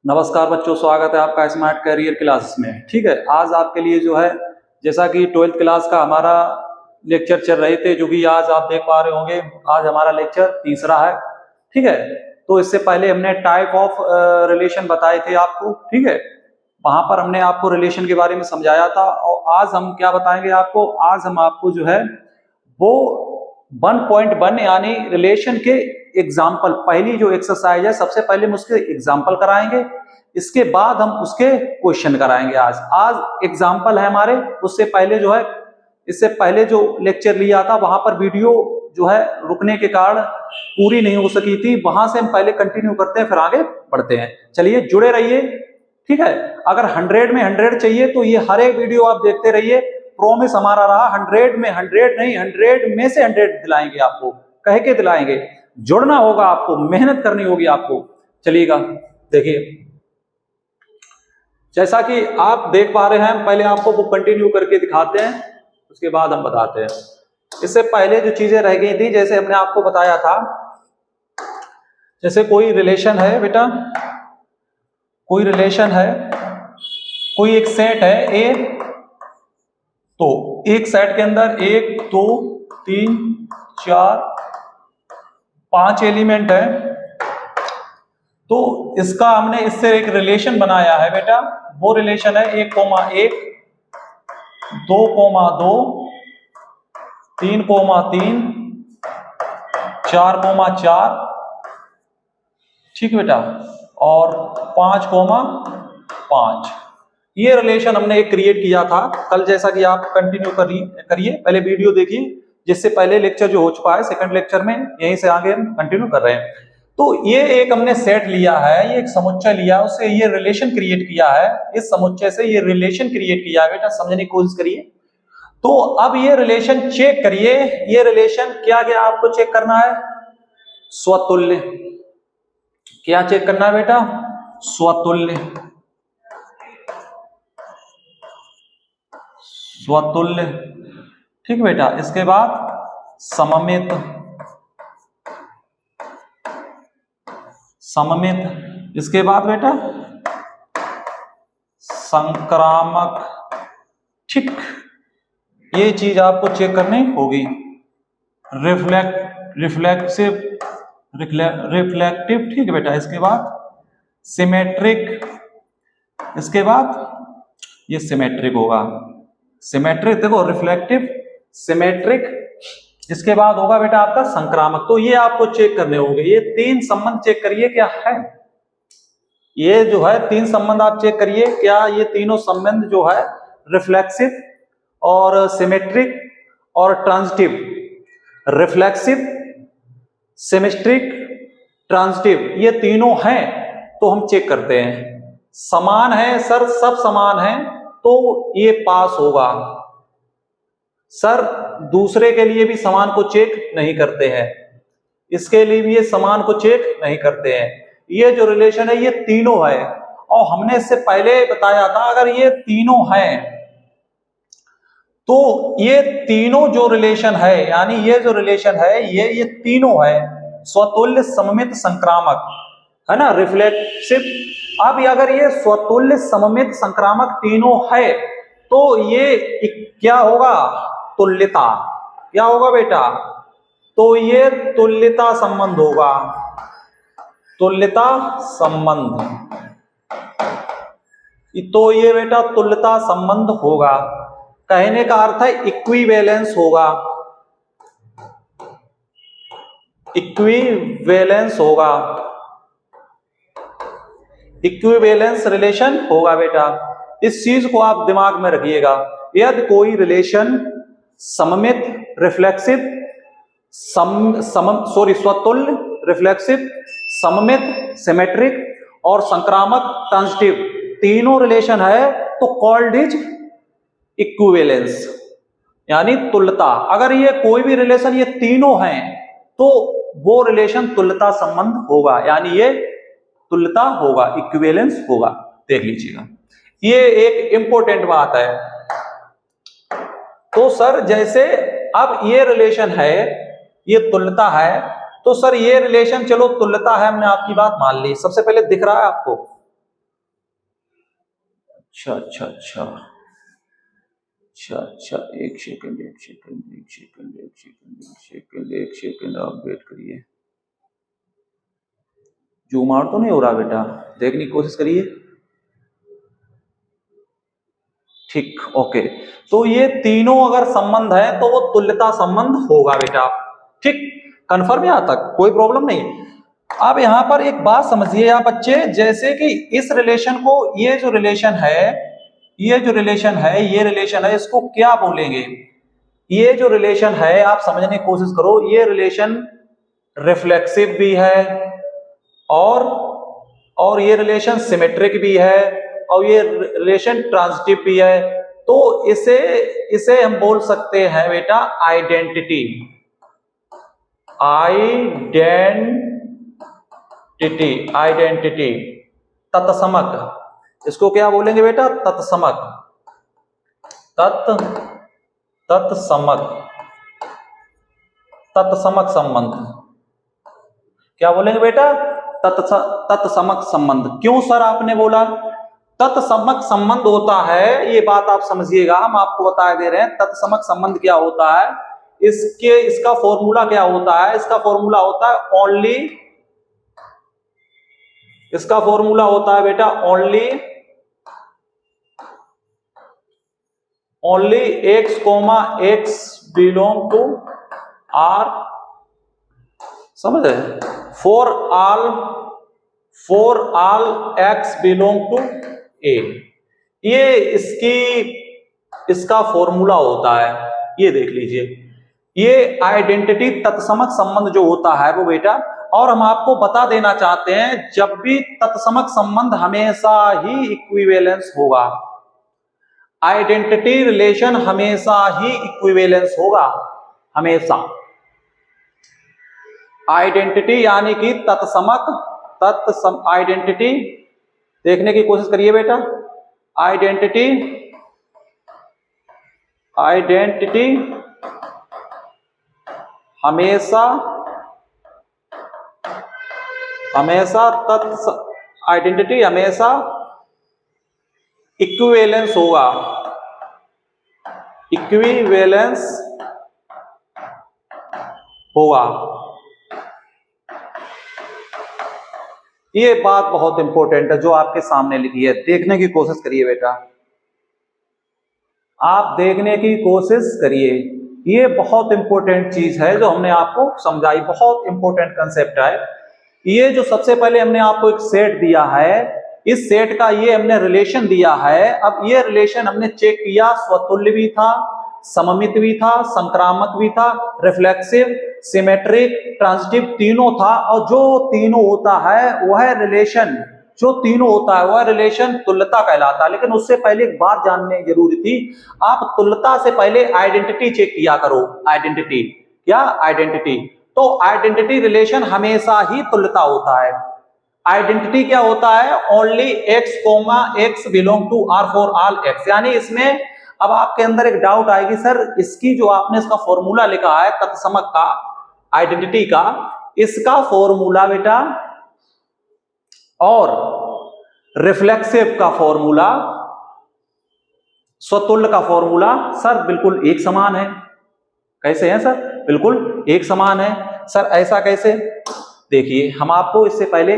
नमस्कार बच्चों, स्वागत है आपका स्मार्ट करियर क्लासेस में। ठीक है, आज आपके लिए जो है जैसा कि 12th क्लास का हमारा लेक्चर चल रहे थे, जो भी आज आप देख पा रहे होंगे, आज हमारा लेक्चर तीसरा है। ठीक है, तो इससे पहले हमने टाइप ऑफ रिलेशन बताए थे आपको। ठीक है, वहां पर हमने आपको रिलेशन के बारे में समझाया था, और आज हम क्या बताएंगे आपको, आज हम आपको जो है वो 1.1 यानी रिलेशन के एग्जाम्पल, पहली जो एक्सरसाइज है सबसे पहले हम उसके एग्जाम्पल कराएंगे, इसके बाद हम उसके क्वेश्चन कराएंगे। आज एग्जाम्पल है हमारे। उससे पहले जो है, इससे पहले जो लेक्चर लिया था वहां पर वीडियो जो है रुकने के कारण पूरी नहीं हो सकी थी, वहां से हम पहले कंटिन्यू करते हैं, फिर आगे बढ़ते हैं। चलिए जुड़े रहिए। ठीक है, अगर 100 में 100 चाहिए तो ये हर एक वीडियो आप देखते रहिए। प्रॉमिस हमारा रहा 100 में 100 नहीं, 100 में से 100 दिलाएंगे, आपको कह के दिलाएंगे। जुड़ना होगा आपको, मेहनत करनी होगी आपको। चलिएगा, देखिए जैसा कि आप देख पा रहे हैं, हम पहले आपको वो कंटिन्यू करके दिखाते हैं, उसके बाद हम बताते हैं। इससे पहले जो चीजें रह गई थी, जैसे हमने आपको बताया था, जैसे कोई रिलेशन है बेटा, कोई रिलेशन है, कोई एक सेट है ए, तो एक सेट के अंदर 1 2 3 4 5 एलिमेंट है। तो इसका हमने इससे एक रिलेशन बनाया है बेटा, वो रिलेशन है 1,1 2,2 3,3 4,4, ठीक बेटा, और 5,5। ये रिलेशन हमने एक क्रिएट किया था कल, जैसा कि आप कंटिन्यू करिए, पहले वीडियो देखिए, जिससे पहले लेक्चर जो हो चुका है सेकंड लेक्चर में, यहीं से आगे हम कंटिन्यू कर रहे हैं। तो ये एक हमने सेट लिया है, ये एक समुच्चय लिया, उससे ये रिलेशन क्रिएट किया है, इस समुच्चय से ये रिलेशन क्रिएट किया है बेटा, समझने की कोशिश करिए। तो अब ये रिलेशन चेक करिए, ये रिलेशन क्या क्या आपको चेक करना है, स्वतुल्य। क्या चेक करना है बेटा, स्वतुल्य, स्वतुल्य, ठीक बेटा। इसके बाद सममित, सममित, इसके बाद बेटा संक्रामक, ठीक, ये चीज आपको चेक करनी होगी। रिफ्लेक्सिव, रिफ्लेक्टिव, ठीक है बेटा। इसके बाद सिमेट्रिक, इसके बाद ये सिमेट्रिक होगा, सिमेट्रिक, देखो रिफ्लेक्टिव, सिमेट्रिक, इसके बाद होगा बेटा आपका संक्रामक। तो ये आपको चेक करने होंगे, ये 3 संबंध चेक करिए क्या है, ये जो है 3 संबंध आप चेक करिए, क्या ये तीनों संबंध जो है रिफ्लेक्सिव और सिमेट्रिक और ट्रांजिटिव, रिफ्लेक्सिव, सिमेट्रिक, ट्रांजिटिव, ये तीनों हैं, तो हम चेक करते हैं। समान है सर, सब समान है, तो ये पास होगा। सर दूसरे के लिए भी समान को चेक नहीं करते हैं, इसके लिए भी ये समान को चेक नहीं करते हैं। ये जो रिलेशन है ये तीनों है, और हमने इससे पहले बताया था अगर ये तीनों हैं तो ये तीनों जो रिलेशन है, यानी ये जो रिलेशन है ये तीनों है, स्वतुल्य, सममित, संक्रामक, है ना, रिफ्लेक्सिव। अब अगर ये स्वतुल्य, सममित, संक्रामक तीनों है तो ये क्या होगा, तुल्यता। क्या होगा बेटा, तो ये तुल्यता संबंध होगा, तुल्यता संबंध, तो ये बेटा तुल्यता संबंध होगा। कहने का अर्थ है इक्विवेलेंस होगा, इक्विवेलेंस होगा, इक्विवेलेंस रिलेशन होगा बेटा। इस चीज को आप दिमाग में रखिएगा। यदि कोई रिलेशन सममित, रिफ्लेक्सिव, स्वतुल्य, रिफ्लेक्सिव, सममित, सिमेट्रिक और संक्रामक, ट्रांजिटिव तीनों रिलेशन है तो कॉल्ड इज इक्विवेलेंस, यानी तुल्यता। अगर ये कोई भी रिलेशन ये तीनों हैं तो वो रिलेशन तुल्यता संबंध होगा, यानी ये तुल्यता होगा, इक्विवेलेंस होगा। देख लीजिएगा, ये एक इंपॉर्टेंट बात है। तो सर जैसे अब ये रिलेशन है, ये तुल्यता है, तो सर ये रिलेशन चलो तुल्यता है, हमने आपकी बात मान ली, सबसे पहले दिख रहा है आपको? अच्छा अच्छा अच्छा अच्छा अच्छा, एक सेकंड एक सेकंड एक सेकंड एक सेकंड एक सेकंड एक सेकंड, आप वेट करिए। जूम आउट तो नहीं हो रहा बेटा? देखने की कोशिश करिए। ठीक, ओके। तो ये तीनों अगर संबंध है तो वो तुल्यता संबंध होगा बेटा। ठीक, कंफर्म है यहां तक? कोई प्रॉब्लम नहीं। अब यहां पर एक बात समझिए आप बच्चे, जैसे कि इस रिलेशन को, ये जो रिलेशन है, ये जो रिलेशन है, ये रिलेशन है, इसको क्या बोलेंगे? ये जो रिलेशन है, आप समझने की कोशिश करो, ये रिलेशन रिफ्लेक्सिव भी है और ये रिलेशन सिमेट्रिक भी है और ये रिलेशन ट्रांजिटिव भी है। तो इसे हम बोल सकते हैं बेटा आइडेंटिटी। आइडेंटिटी तत्समक, इसको क्या बोलेंगे बेटा? तत्समक। तत्समक संबंध क्या बोलेंगे बेटा? तत्समक संबंध। क्यों सर आपने बोला तत्समक संबंध होता है? ये बात आप समझिएगा, हम आपको बता दे रहे हैं तत्समक संबंध क्या होता है। इसका फॉर्मूला क्या होता है? इसका फॉर्मूला होता है ओनली, इसका फॉर्मूला होता है बेटा only x, x belong to R, समझ रहे? For all x belong to A। ये इसका फॉर्मूला होता है, ये देख लीजिए। ये आइडेंटिटी तत्समक संबंध जो होता है वो बेटा, और हम आपको बता देना चाहते हैं जब भी तत्समक संबंध हमेशा ही इक्विवेलेंस होगा। आइडेंटिटी रिलेशन हमेशा ही इक्विवेलेंस होगा, हमेशा। आइडेंटिटी यानी कि तत्समक आइडेंटिटी देखने की कोशिश करिए बेटा। आइडेंटिटी हमेशा आइडेंटिटी हमेशा इक्विवेलेंस होगा, इक्विवेलेंस होगा। ये बात बहुत इंपॉर्टेंट है जो आपके सामने लिखी है, देखने की कोशिश करिए बेटा, आप देखने की कोशिश करिए। ये बहुत इंपॉर्टेंट चीज है जो हमने आपको समझाई, बहुत इंपॉर्टेंट कंसेप्ट है। ये जो सबसे पहले हमने आपको एक सेट दिया है, इस सेट का ये हमने रिलेशन दिया है। अब ये रिलेशन हमने चेक किया, स्वतुल्य भी था, सममित भी था, संक्रामक भी था, रिफ्लेक्सिव, सिमेट्रिक, ट्रांजिटिव, तीनों था। और जो तीनों होता है वह रिलेशन, जो तीनों होता है वह रिलेशन तुल्यता कहलाता है। लेकिन उससे पहले एक बात जानने जरूरी थी, आप तुल्यता से पहले आइडेंटिटी चेक किया करो। आइडेंटिटी क्या? आइडेंटिटी। तो आइडेंटिटी रिलेशन हमेशा ही तुल्यता होता है। आइडेंटिटी क्या होता है? Only x, x belong to R for all x। यानी इसमें अब आपके अंदर एक डाउट आएगी, सर इसकी जो आपने इसका फॉर्मूला लिखा है तत्समक का, आइडेंटिटी का, इसका फॉर्मूला बेटा और रिफ्लेक्सिव का फॉर्मूला, स्वतुल्य का फॉर्मूला सर बिल्कुल एक समान है। कैसे है सर? बिल्कुल एक समान है। सर ऐसा कैसे? देखिए, हम आपको इससे पहले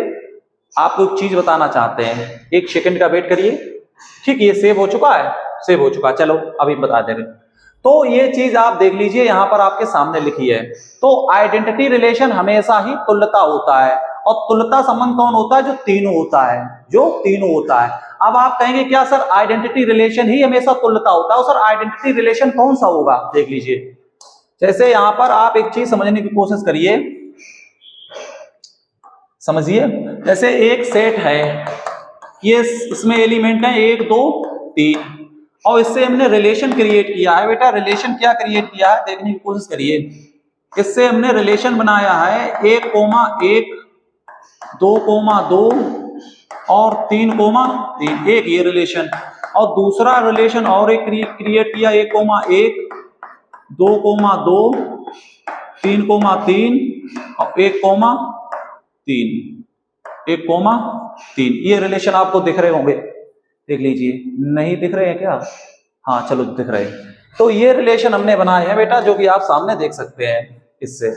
आपको एक चीज बताना चाहते हैं, एक सेकंड का वेट करिए। ठीक, ये सेव हो चुका है, सेव हो चुका, चलो अभी बता दे रहे। तो ये चीज आप देख लीजिए, यहां पर आपके सामने लिखी है। तो आइडेंटिटी रिलेशन हमेशा ही तुल्यता होता है, और तुल्यता संबंध कौन होता है? जो तीनों होता है, जो तीनों होता है। अब आप कहेंगे क्या सर आइडेंटिटी रिलेशन ही हमेशा तुल्यता होता है? सर आइडेंटिटी रिलेशन कौन सा होगा, देख लीजिए। जैसे यहां पर आप एक चीज समझने की कोशिश करिए, समझिए। जैसे एक सेट है, ये इसमें एलिमेंट है 1 2 3, और इससे हमने रिलेशन क्रिएट किया है बेटा। रिलेशन क्या क्रिएट किया है देखने की कोशिश करिए। इससे हमने रिलेशन बनाया है 1, 1 2, 2 और 3, 3, एक ये रिलेशन। और दूसरा रिलेशन और एक क्रिएट किया 1, 1 2, 2 3, 3 और 1,3 ये रिलेशन आपको दिख रहे होंगे, देख लीजिए। नहीं दिख रहे हैं क्या? हाँ चलो दिख रहे हैं। तो ये रिलेशन हमने बनाए हैं बेटा, जो कि आप सामने देख सकते हैं इससे।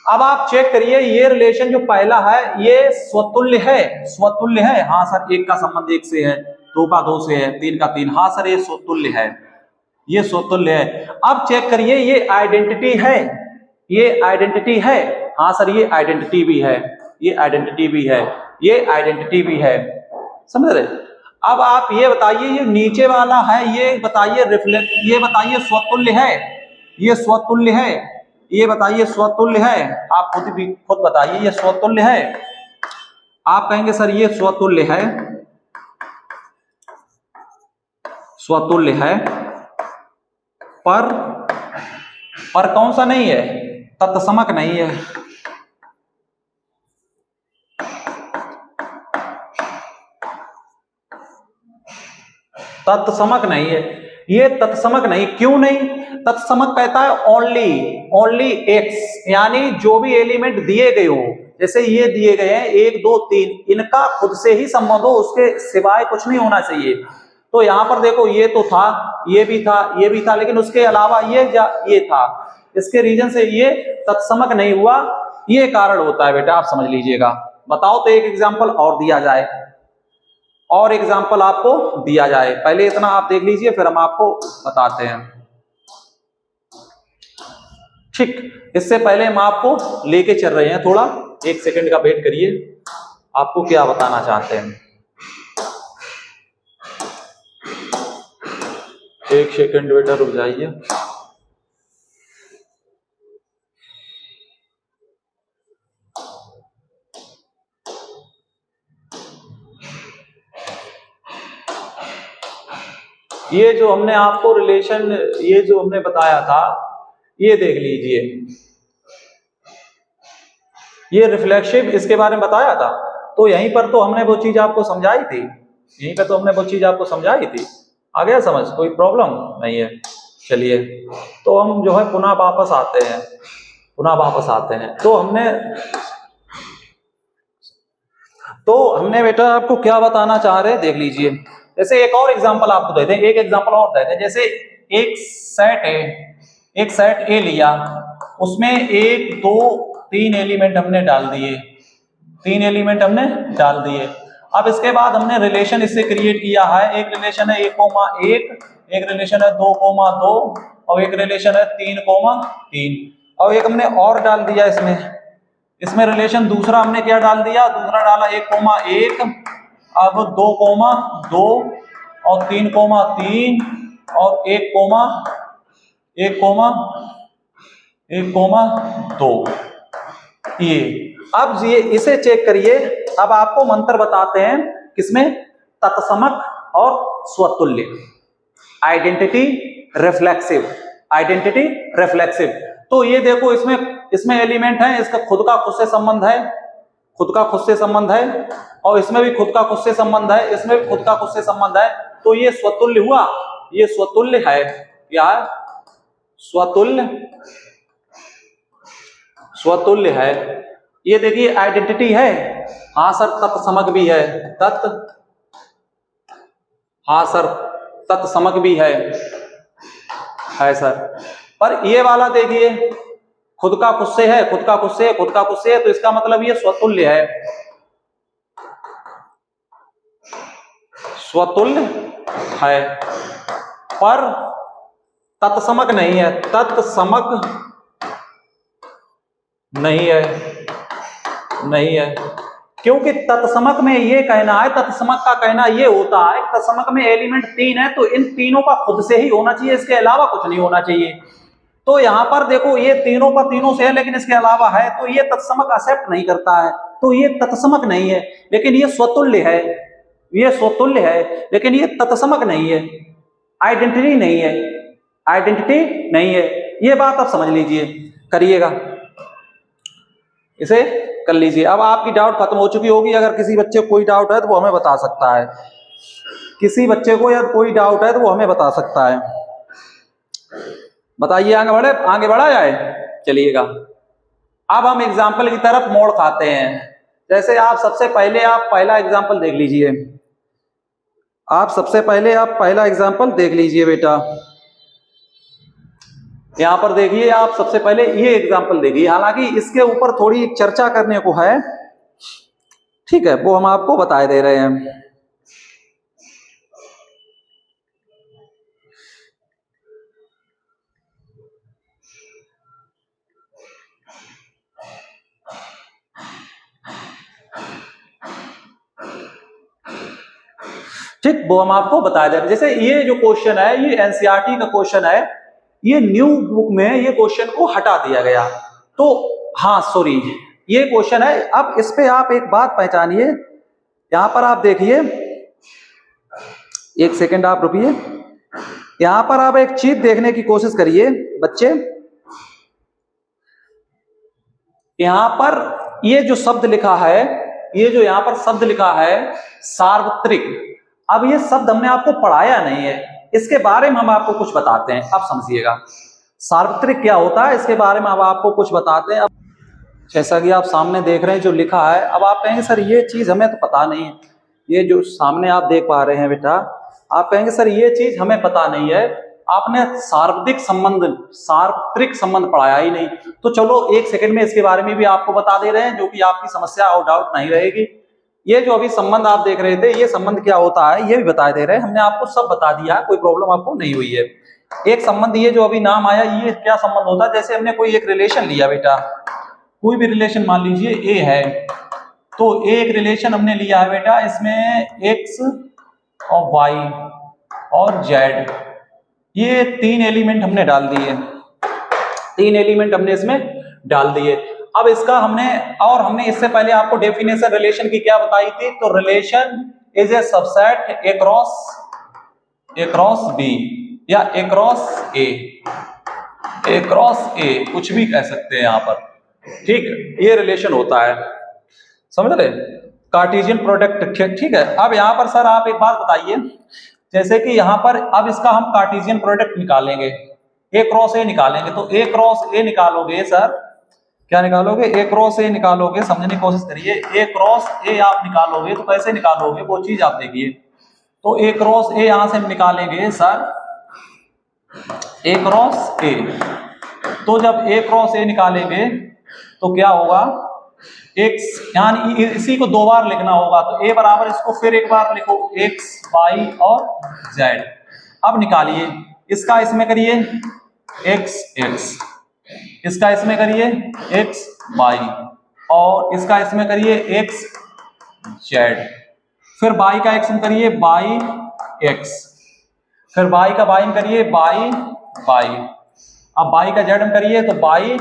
अब आप चेक करिए, ये रिलेशन जो पहला है ये स्वतुल्य है, स्वतुल्य है। हाँ सर, 1 का संबंध 1 से है, 2 का 2 से है, 3 का 3। हाँ सर ये स्वतुल्य है, ये स्वतुल्य है। अब चेक करिए, ये आइडेंटिटी है, ये आइडेंटिटी है। हाँ सर ये आइडेंटिटी भी है, ये आइडेंटिटी भी है, ये आइडेंटिटी भी है, समझ रहे? अब आप ये बताइए, ये नीचे वाला है, ये बताइए रिफ्लेक्ट, ये बताइए स्वतुल्य है, ये स्वतुल्य है, ये बताइए स्वतुल्य है। आप खुद बताइए, ये स्वतुल्य है? आप कहेंगे सर ये स्वतुल्य है, स्वतुल्य है, पर कौन सा नहीं है? तत्समक नहीं है। तत्समक नहीं है, ये तत्समक नहीं। क्यों नहीं? तत्समक कहता है ओनली एक्स, यानी जो भी एलिमेंट दिए गए हो, जैसे ये दिए गए हैं 1 2 3, इनका खुद से ही संबंध हो, उसके सिवाय कुछ नहीं होना चाहिए। तो यहां पर देखो, ये तो था, ये भी था, ये भी था, लेकिन उसके अलावा ये था, इसके रीजन से ये तत्समक नहीं हुआ। ये कारण होता है बेटा, आप समझ लीजिएगा। बताओ तो एक एग्जाम्पल और दिया जाए, और एग्जाम्पल आपको दिया जाए। पहले इतना आप देख लीजिए, फिर हम आपको बताते हैं, ठीक। इससे पहले हम आपको लेके चल रहे हैं, थोड़ा 1 सेकंड का वेट करिए, आपको क्या बताना चाहते हैं। 1 सेकंड बेटा रुक जाइए। ये जो हमने आपको रिलेशन, ये जो हमने बताया था, ये देख लीजिए, ये रिफ्लेक्सिव, इसके बारे में बताया था। तो यहीं पर तो हमने वो चीज आपको समझाई थी, यहीं पर तो हमने वो चीज आपको समझाई थी। आ गया समझ? कोई प्रॉब्लम नहीं है। चलिए, तो हम जो है पुनः वापस आते हैं, तो हमने बेटा आपको क्या बताना चाह रहे हैं, देख लीजिए। जैसे एक और एग्जांपल आपको देते हैं, एक एग्जांपल और देते हैं। जैसे एक सेट ए लिया, उसमें 1 2 3 एलिमेंट हमने डाल दिए, 3 एलिमेंट हमने डाल दिए। अब इसके बाद हमने रिलेशन इससे क्रिएट किया है। एक रिलेशन है 1,1, एक रिलेशन है 2,2 और एक रिलेशन है 3,3, और एक हमने और डाल दिया इसमें रिलेशन दूसरा हमने क्या डाल दिया? दूसरा डाला 1,1, अब 2,2 और 3,3 और 1,2। ये अब ये इसे चेक करिए। अब आपको मंत्र बताते हैं, किसमें? तत्समक और स्वतुल्य, आइडेंटिटी रिफ्लेक्सिव। तो ये देखो, इसमें एलिमेंट है, इसका खुद का खुद से संबंध है, और इसमें भी खुद का खुद से संबंध है, इसमें भी खुद का खुद से संबंध है। तो ये स्वतुल्य हुआ, ये स्वतुल्य है। क्या है? स्वतुल्य है। ये देखिए आइडेंटिटी है। हाँ सर, तत्समक भी है, हाँ सर तत्समक भी है सर। पर ये वाला देखिए, खुद का खुद से है, तो इसका मतलब ये स्वतुल्य है, पर तत्समक नहीं है, नहीं है। क्योंकि तत्समक में ये कहना है, तत्समक का कहना ये होता है, तत्समक में एलिमेंट 3 है, तो इन तीनों का खुद से ही होना चाहिए, इसके अलावा कुछ नहीं होना चाहिए। तो यहां पर देखो, ये तीनों का तीनों से है, लेकिन इसके अलावा है, तो ये तत्समक एक्सेप्ट नहीं करता है, तो ये तत्समक नहीं है। लेकिन ये स्वतुल्य है, लेकिन ये तत्समक नहीं है, आइडेंटिटी नहीं है। ये बात आप समझ लीजिए, करिएगा, इसे कर लीजिए। अब आपकी डाउट खत्म हो चुकी होगी। अगर किसी बच्चे को कोई डाउट है तो वो हमें बता सकता है, बताइए, आगे बढ़ा जाए। चलिएगा, अब हम एग्जाम्पल की तरफ मोड़ खाते हैं। जैसे आप सबसे पहले आप पहला एग्जाम्पल देख लीजिए, आप सबसे पहले आप पहला एग्जाम्पल देख लीजिए बेटा। यहां पर देखिए, आप सबसे पहले ये एग्जाम्पल देखिए, हालांकि इसके ऊपर थोड़ी चर्चा करने को है, ठीक है, वो हम आपको बता दे रहे हैं। ठीक, वो हम आपको बता दे रहे हैं। जैसे ये जो क्वेश्चन है, ये एनसीईआरटी का क्वेश्चन है, ये न्यू बुक में ये क्वेश्चन को हटा दिया गया। तो हाँ सॉरी, ये क्वेश्चन है। अब इस पे आप एक बात पहचानिए, यहां पर आप देखिए, एक सेकंड आप रुकिए, यहां पर आप एक चीज देखने की कोशिश करिए बच्चे। यहां पर ये जो शब्द लिखा है, ये जो यहां पर शब्द लिखा है सार्वत्रिक, अब ये शब्द हमने आपको पढ़ाया नहीं है, इसके बारे में हम आपको कुछ बताते हैं। अब समझिएगा सार्वत्रिक क्या होता है, इसके बारे में अब आपको कुछ बताते हैं। अब जैसा कि आप सामने देख रहे हैं जो लिखा है, अब आप कहेंगे सर ये चीज हमें तो पता नहीं है, ये जो सामने आप देख पा रहे हैं बेटा, आप कहेंगे सर ये चीज हमें पता नहीं है, आपने सार्वत्रिक संबंध पढ़ाया ही नहीं। तो चलो एक सेकंड में इसके बारे में भी आपको बता दे रहे हैं, जो कि आपकी समस्या और डाउट नहीं रहेगी। ये जो अभी संबंध आप देख रहे थे, ये संबंध क्या होता है ये भी बता दे रहे हैं, हमने आपको सब बता दिया है, कोई प्रॉब्लम आपको नहीं हुई है। एक संबंध ये जो अभी नाम आया, ये क्या संबंध होता है, जैसे हमने कोई एक रिलेशन लिया बेटा, कोई भी रिलेशन मान लीजिए ए है, तो एक रिलेशन हमने लिया है बेटा, इसमें एक्स और वाई और जेड, ये तीन एलिमेंट हमने डाल दिए, तीन एलिमेंट हमने इसमें डाल दिए। अब इसका हमने इससे पहले आपको डेफिनेशन रिलेशन की क्या बताई थी, तो relation is a subset across B या अक्रॉस ए, कुछ भी कह सकते हैं यहां पर, ठीक, ये रिलेशन होता है, समझ रहे, कार्टेशियन प्रोडक्ट, ठीक है। अब यहां पर सर आप एक बात बताइए, जैसे कि यहां पर अब इसका हम कार्टेशियन प्रोडक्ट निकालेंगे, ए क्रॉस ए निकालेंगे, तो ए क्रॉस ए निकालोगे सर, क्या निकालोगे, ए क्रॉस ए निकालोगे, समझने की कोशिश करिए, ए क्रॉस ए आप निकालोगे तो कैसे निकालोगे वो चीज आप देखिए। तो ए क्रॉस ए यहां से हम निकालेंगे सर, ए क्रॉस ए, तो जब ए क्रॉस ए निकालेंगे तो क्या होगा, एक्स, यानी इसी को दो बार लिखना होगा, तो ए बराबर इसको फिर एक बार लिखो, एक्स वाई और जेड। अब निकालिए, इसका इसमें करिए एक्स एक्स, इसका इसमें करिए एक्स वाई, और इसका इसमें करिए एक्स जेड, फिर बाई का एक्स में करिए बाई एक्स, फिर बाई का बाई में करिए बाई बाई, अब बाई का जेड में करिए तो बाई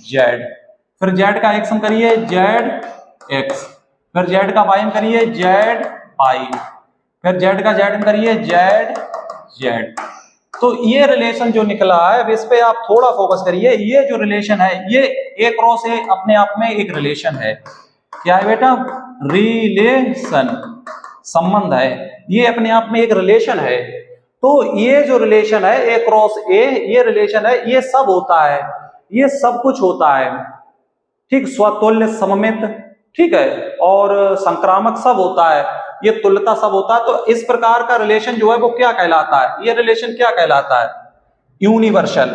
जेड, फिर जेड का एक्स में करिए जेड एक्स, फिर जेड का वाई में करिए जेड वाई, फिर जेड का जेड में करिए जेड जेड। तो ये रिलेशन जो निकला है, अब इस पे आप थोड़ा फोकस करिए, ये जो रिलेशन है, ये ए क्रॉस ए अपने आप में एक रिलेशन है, क्या है बेटा, रिलेशन, संबंध है, ये अपने आप में एक रिलेशन है। तो ये जो रिलेशन है ए क्रॉस ए, ये रिलेशन है, ये सब होता है, ये सब कुछ होता है, ठीक, स्वतुल्य, सममित, ठीक है, और संक्रामक सब होता है, ये तुल्यता सब होता है। तो इस प्रकार का रिलेशन जो है वो क्या कहलाता है, ये रिलेशन क्या कहलाता है, यूनिवर्सल।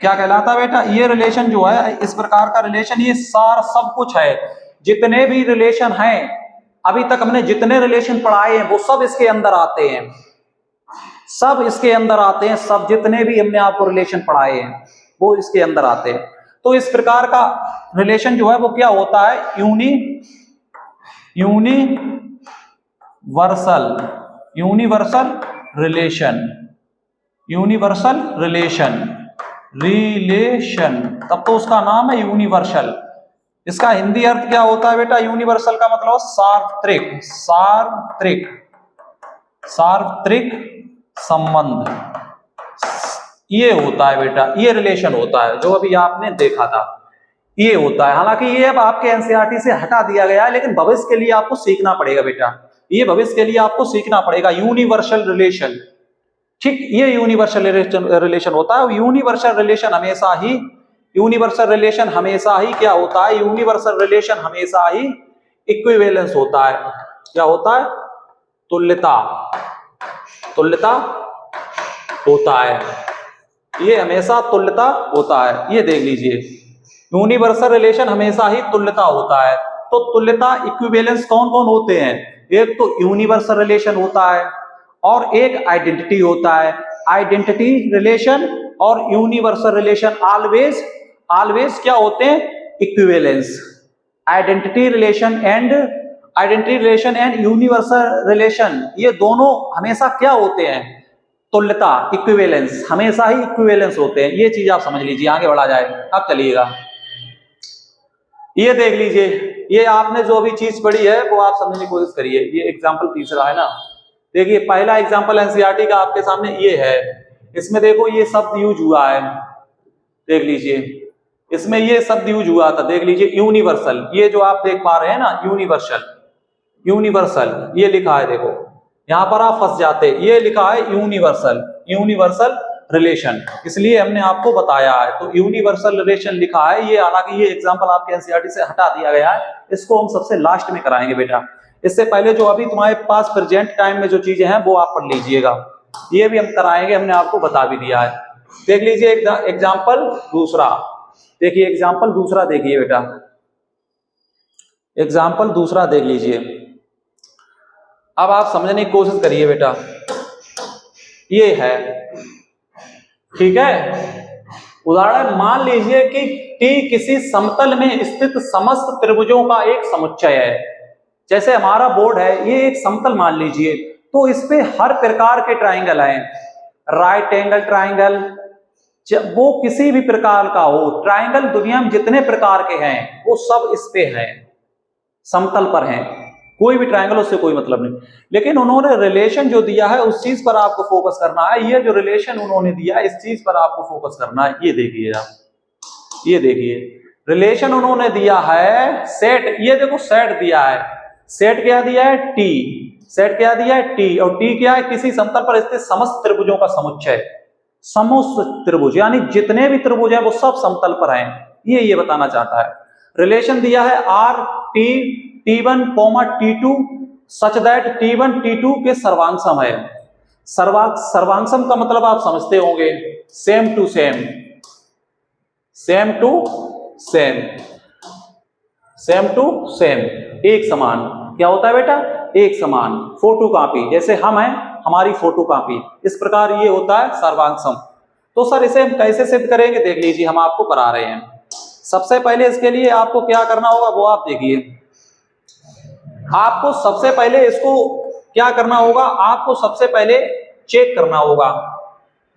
क्या कहलाता है बेटा, ये रिलेशन जो है, इस प्रकार का रिलेशन, ये सारा सब कुछ है, जितने भी रिलेशन हैं, अभी तक हमने जितने रिलेशन पढ़ाए हैं वो सब इसके अंदर आते हैं, सब इसके अंदर आते हैं, सब जितने भी हमने आपको रिलेशन पढ़ाए हैं वो इसके अंदर आते हैं। तो इस प्रकार का रिलेशन जो है वो क्या होता है, यूनिवर्सल रिलेशन, तब तो उसका नाम है यूनिवर्सल। इसका हिंदी अर्थ क्या होता है बेटा, यूनिवर्सल का मतलब सार्वत्रिक संबंध, ये होता है बेटा, ये रिलेशन होता है जो अभी आपने देखा था, ये होता है। हालांकि ये अब आपके एनसीईआरटी से हटा दिया गया है, लेकिन भविष्य के लिए आपको सीखना पड़ेगा बेटा, ये भविष्य के लिए आपको सीखना पड़ेगा, यूनिवर्सल रिलेशन, ठीक, ये यूनिवर्सल रिलेशन होता है। यूनिवर्सल रिलेशन हमेशा ही यूनिवर्सल रिलेशन हमेशा ही क्या होता है, यूनिवर्सल रिलेशन हमेशा ही इक्विवेलेंस होता है। क्या होता है? तुल्यता, तुल्यता होता है, ये हमेशा तुल्यता होता है। ये देख लीजिए, यूनिवर्सल रिलेशन हमेशा ही तुल्यता होता है। तो तुल्यता इक्विवेलेंस कौन कौन होते हैं? एक तो यूनिवर्सल रिलेशन होता है और एक आइडेंटिटी होता है। आइडेंटिटी रिलेशन और यूनिवर्सल रिलेशन ऑलवेज ऑलवेज क्या होते हैं? Equivalence. Identity relation and universal relation, ये दोनों हमेशा क्या होते हैं? तुल्यता, इक्विवेलेंस, हमेशा ही इक्विवेलेंस होते हैं। ये चीज आप समझ लीजिए, आगे बढ़ा जाए। अब चलिएगा, ये देख लीजिए, ये आपने जो अभी चीज पढ़ी है वो आप समझने की कोशिश करिए। ये एग्जाम्पल तीसरा है ना, देखिए पहला एग्जाम्पल एनसीईआरटी का आपके सामने ये है। इसमें देखो ये शब्द यूज हुआ है, देख लीजिए, इसमें ये शब्द यूज हुआ था, देख लीजिए यूनिवर्सल, ये जो आप देख पा रहे हैं ना, यूनिवर्सल, यूनिवर्सल ये लिखा है, देखो यहां पर आप फंस जाते, ये लिखा है यूनिवर्सल, यूनिवर्सल रिलेशन, इसलिए हमने आपको बताया है। तो यूनिवर्सल रिलेशन लिखा है ये, हालांकि ये एग्जांपल आपके एनसीईआरटी से हटा दिया गया है, इसको हम सबसे लास्ट में कराएंगे बेटा। इससे पहले जो अभी तुम्हारे पास प्रेजेंट टाइम में जो चीजें हैं वो आप पढ़ लीजिएगा, ये भी हम कराएंगे, हमने आपको बता भी दिया है। देख लीजिए एग्जाम्पल दूसरा, देखिए एग्जाम्पल दूसरा देखिए बेटा, एग्जाम्पल दूसरा देख लीजिए। अब आप समझने की कोशिश करिए बेटा, ये है, ठीक है। उदाहरण मान लीजिए कि टी किसी समतल में स्थित समस्त त्रिभुजों का एक समुच्चय है। जैसे हमारा बोर्ड है, ये एक समतल मान लीजिए, तो इस पे हर प्रकार के ट्राइंगल हैं, राइट एंगल ट्राइंगल, वो किसी भी प्रकार का हो, ट्राइंगल दुनिया में जितने प्रकार के हैं वो सब इस पे हैं, समतल पर हैं, कोई भी ट्राइंगल, उससे कोई मतलब नहीं। लेकिन उन्होंने रिलेशन जो दिया है उस चीज पर आपको फोकस करना है। ये जो रिलेशन उन्होंने दिया है इस चीज पर आपको फोकस करना है। ये देखिए आप, ये देखिए रिलेशन उन्होंने दिया है सेट, ये देखो सेट दिया है, सेट क्या दिया है? टी, सेट क्या दिया है? टी, और टी क्या है? किसी समतल पर स्थित समस्त त्रिभुजों का समुच्चय, समस्त त्रिभुज यानी जितने भी त्रिभुज हैं वो सब समतल पर हैं, ये बताना चाहता है। रिलेशन दिया है R T T1, T2 such that T1 T2 के सर्वांगसम है। सर्वांगसम का मतलब आप समझते होंगे, same to same, same to same, same to same, एक समान। क्या होता है बेटा? एक समान, फोटो कॉपी, जैसे हम हैं, हमारी फोटो कॉपी, इस प्रकार ये होता है सर्वांगसम। तो सर इसे हम कैसे सिद्ध करेंगे? देख लीजिए, हम आपको करा रहे हैं। सबसे पहले इसके लिए आपको क्या करना होगा वो आप देखिए, आपको सबसे पहले इसको क्या करना होगा, आपको सबसे पहले चेक करना होगा।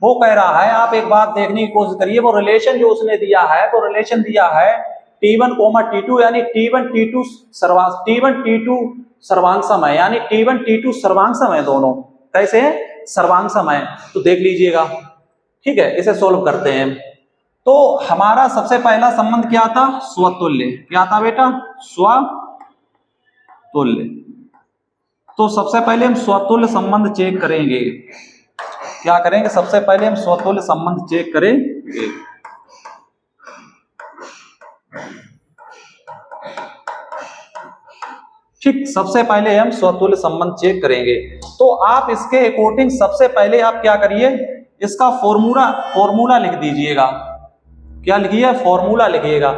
वो कह रहा है, आप एक बात देखने की कोशिश करिए, वो रिलेशन जो उसने दिया है, वो रिलेशन दिया है T1, T2 यानी T1 T2 सर्वांगसम है, यानी T1 T2 सर्वांगसम है, दोनों कैसे है? सर्वांगसम है। तो देख लीजिएगा, ठीक है, इसे सोल्व करते हैं। तो हमारा सबसे पहला संबंध क्या था? स्वतुल्य। क्या था बेटा? स्वतुल्य। तो सबसे पहले हम स्वतुल्य संबंध चेक करेंगे। क्या करेंगे? सबसे पहले हम स्वतुल्य संबंध चेक करेंगे। ठीक, सबसे पहले हम स्वतुल्य संबंध चेक करेंगे। तो आप इसके अकॉर्डिंग सबसे पहले आप क्या करिए, इसका फॉर्मूला लिख दीजिएगा। क्या लिखिए? फॉर्मूला लिखिएगा।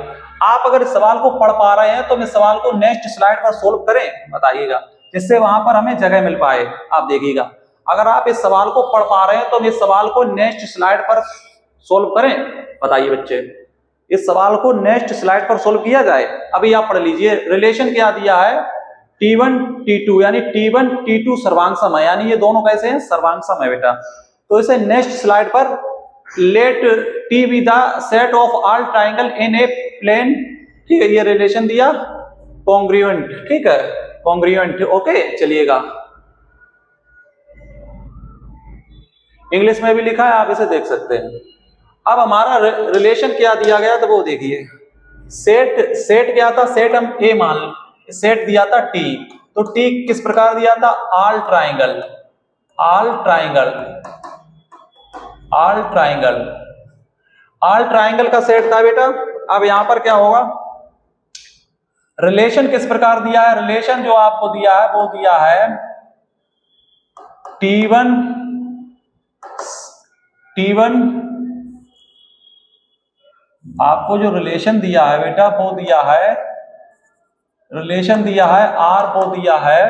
आप अगर इस सवाल को पढ़ पा रहे हैं तो इस सवाल को नेक्स्ट स्लाइड पर सोल्व करें, बताइएगा, जिससे वहां पर हमें जगह मिल पाए। आप देखिएगा, अगर आप इस सवाल को पढ़ पा रहे हैं तो इस सवाल को नेक्स्ट स्लाइड पर सोल्व करें, बताइए बच्चे, इस सवाल को नेक्स्ट स्लाइड पर सोल्व किया जाए। अभी आप पढ़ लीजिए, रिलेशन क्या दिया है? T1 T2 यानी T1 T2 सर्वांगसम है, यानी ये दोनों कैसे हैं? सर्वांगसम है बेटा। तो इसे नेक्स्ट स्लाइड पर, let T be the set of all triangle in a plane, ठीक है, ये रिलेशन दिया, कॉन्ग्रुएंट, ठीक है, कॉन्ग्रुएंट, ओके। चलिएगा, इंग्लिश में भी लिखा है, आप इसे देख सकते हैं। अब हमारा रिलेशन क्या दिया गया तो वो देखिए, सेट क्या था? सेट हम ए मान, सेट दिया था T, तो T किस प्रकार दिया था? All triangle, all triangle, all triangle, all triangle का सेट था बेटा। अब यहां पर क्या होगा, रिलेशन किस प्रकार दिया है, रिलेशन जो आपको दिया है वो दिया है T1 आपको जो रिलेशन दिया है बेटा वो दिया है, रिलेशन दिया है R को दिया है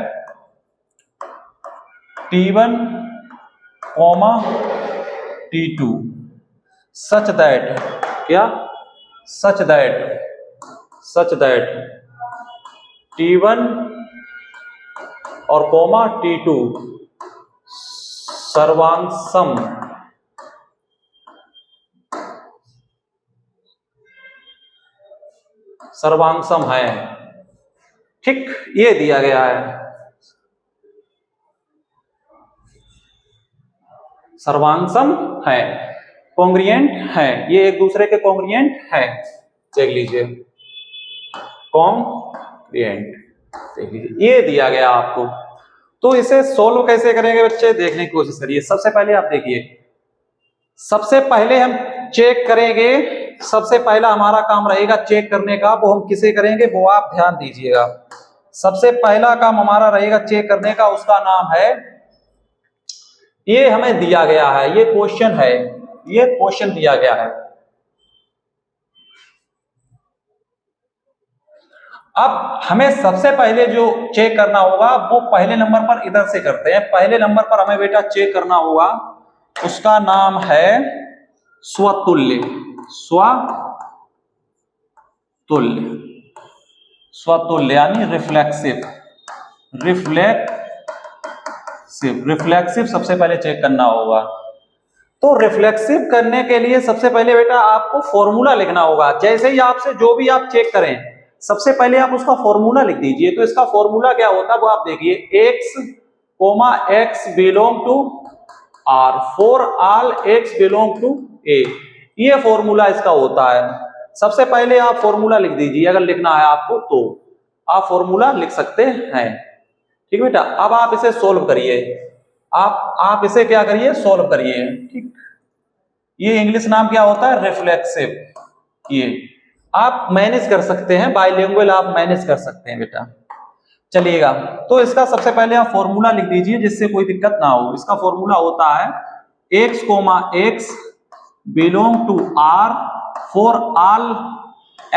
T1, T2 सच दैट, क्या, सच दैट T1 और T2 सर्वांगसम है। ठीक, ये दिया गया है, सर्वांगसम है, कॉन्ग्रिएंट है, ये एक दूसरे के कॉन्ग्रिएंट है। देख लीजिए कॉन्ग्रिएंट, देख लीजिए ये दिया गया आपको। तो इसे सोल्व कैसे करेंगे बच्चे, देखने की कोशिश करिए। सबसे पहले आप देखिए, सबसे पहले हम चेक करेंगे, सबसे पहला हमारा काम रहेगा चेक करने का, वो हम किसे करेंगे वो आप ध्यान दीजिएगा। सबसे पहला काम हमारा रहेगा चेक करने का, उसका नाम है, ये हमें दिया गया है, ये क्वेश्चन है, ये क्वेश्चन दिया गया है। अब हमें सबसे पहले जो चेक करना होगा वो पहले नंबर पर इधर से करते हैं। पहले नंबर पर हमें बेटा चेक करना होगा, उसका नाम है स्वतुल्य, स्वतुल्य यानी रिफ्लेक्सिव सबसे पहले चेक करना होगा। तो रिफ्लेक्सिव करने के लिए सबसे पहले बेटा आपको फॉर्मूला लिखना होगा। जैसे ही आपसे जो भी आप चेक करें सबसे पहले आप उसका फॉर्मूला लिख दीजिए। तो इसका फॉर्मूला क्या होता है वो आप देखिए, x belong to R for all x belong to A, ये फॉर्मूला इसका होता है। सबसे पहले आप फॉर्मूला लिख दीजिए, अगर लिखना है आपको तो आप फॉर्मूला लिख सकते हैं। ठीक बेटा, अब आप इसे सोल्व करिए, आप इसे क्या करिए, सोल्व करिए। ठीक, ये इंग्लिश नाम क्या होता है, रिफ्लेक्सिव। ये आप मैनेज कर सकते हैं, बाइलिंगुअल आप मैनेज कर सकते हैं बेटा। चलिएगा, तो इसका सबसे पहले आप फॉर्मूला लिख दीजिए जिससे कोई दिक्कत ना हो। इसका फॉर्मूला होता है x, belong to R for all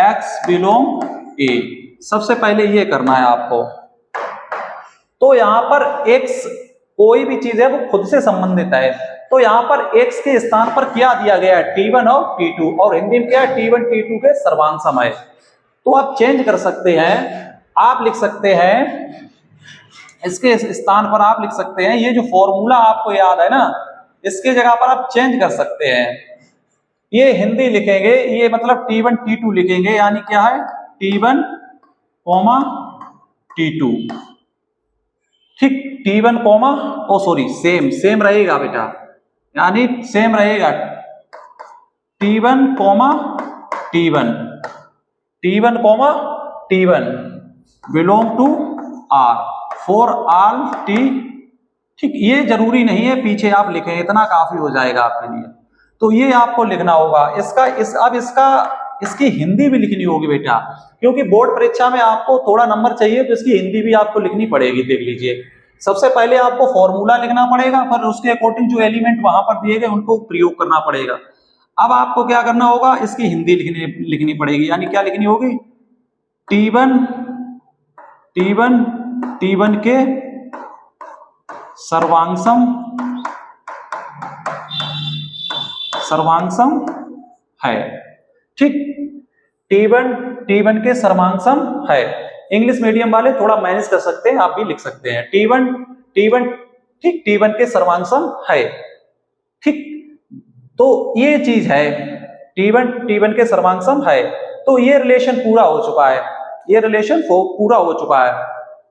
x belong A। सबसे पहले ये करना है आपको। तो यहां पर x कोई भी चीज है वो खुद से संबंधित है, तो यहां पर x के स्थान पर क्या दिया गया है, T1 और T2, और हिंदी में क्या है, T1 T2 के सर्वांग समय। तो आप चेंज कर सकते हैं, आप लिख सकते हैं, इसके स्थान पर आप लिख सकते हैं, ये जो फॉर्मूला आपको याद है ना, इसके जगह पर आप चेंज कर सकते हैं। ये हिंदी लिखेंगे, ये मतलब T1 T2 लिखेंगे, यानी क्या है, T1, T2। ठीक, T1, सेम रहेगा बेटा, यानी सेम रहेगा T1, T1 belong to R for all T। ठीक, ये जरूरी नहीं है पीछे आप लिखें, इतना काफी हो जाएगा आपके लिए। तो ये आपको लिखना होगा। इसकी हिंदी भी लिखनी होगी बेटा, क्योंकि बोर्ड परीक्षा में आपको थोड़ा नंबर चाहिए, तो इसकी हिंदी भी आपको लिखनी पड़ेगी। देख लीजिए, सबसे पहले आपको फॉर्मूला लिखना पड़ेगा, फिर उसके अकॉर्डिंग जो एलिमेंट वहां पर दिए गए उनको प्रयोग करना पड़ेगा। अब आपको क्या करना होगा, इसकी हिंदी लिखनी पड़ेगी, यानी क्या लिखनी होगी, T1 के सर्वांगसम है। ठीक, T1 के सर्वांगसम है। इंग्लिश मीडियम वाले थोड़ा मैनेज कर सकते हैं, आप भी लिख सकते हैं T1 ठीक, T1 के सर्वांगसम है। ठीक, तो ये चीज है, T1 के सर्वांगसम है। तो ये रिलेशन पूरा हो चुका है, ये रिलेशन पूरा हो चुका है।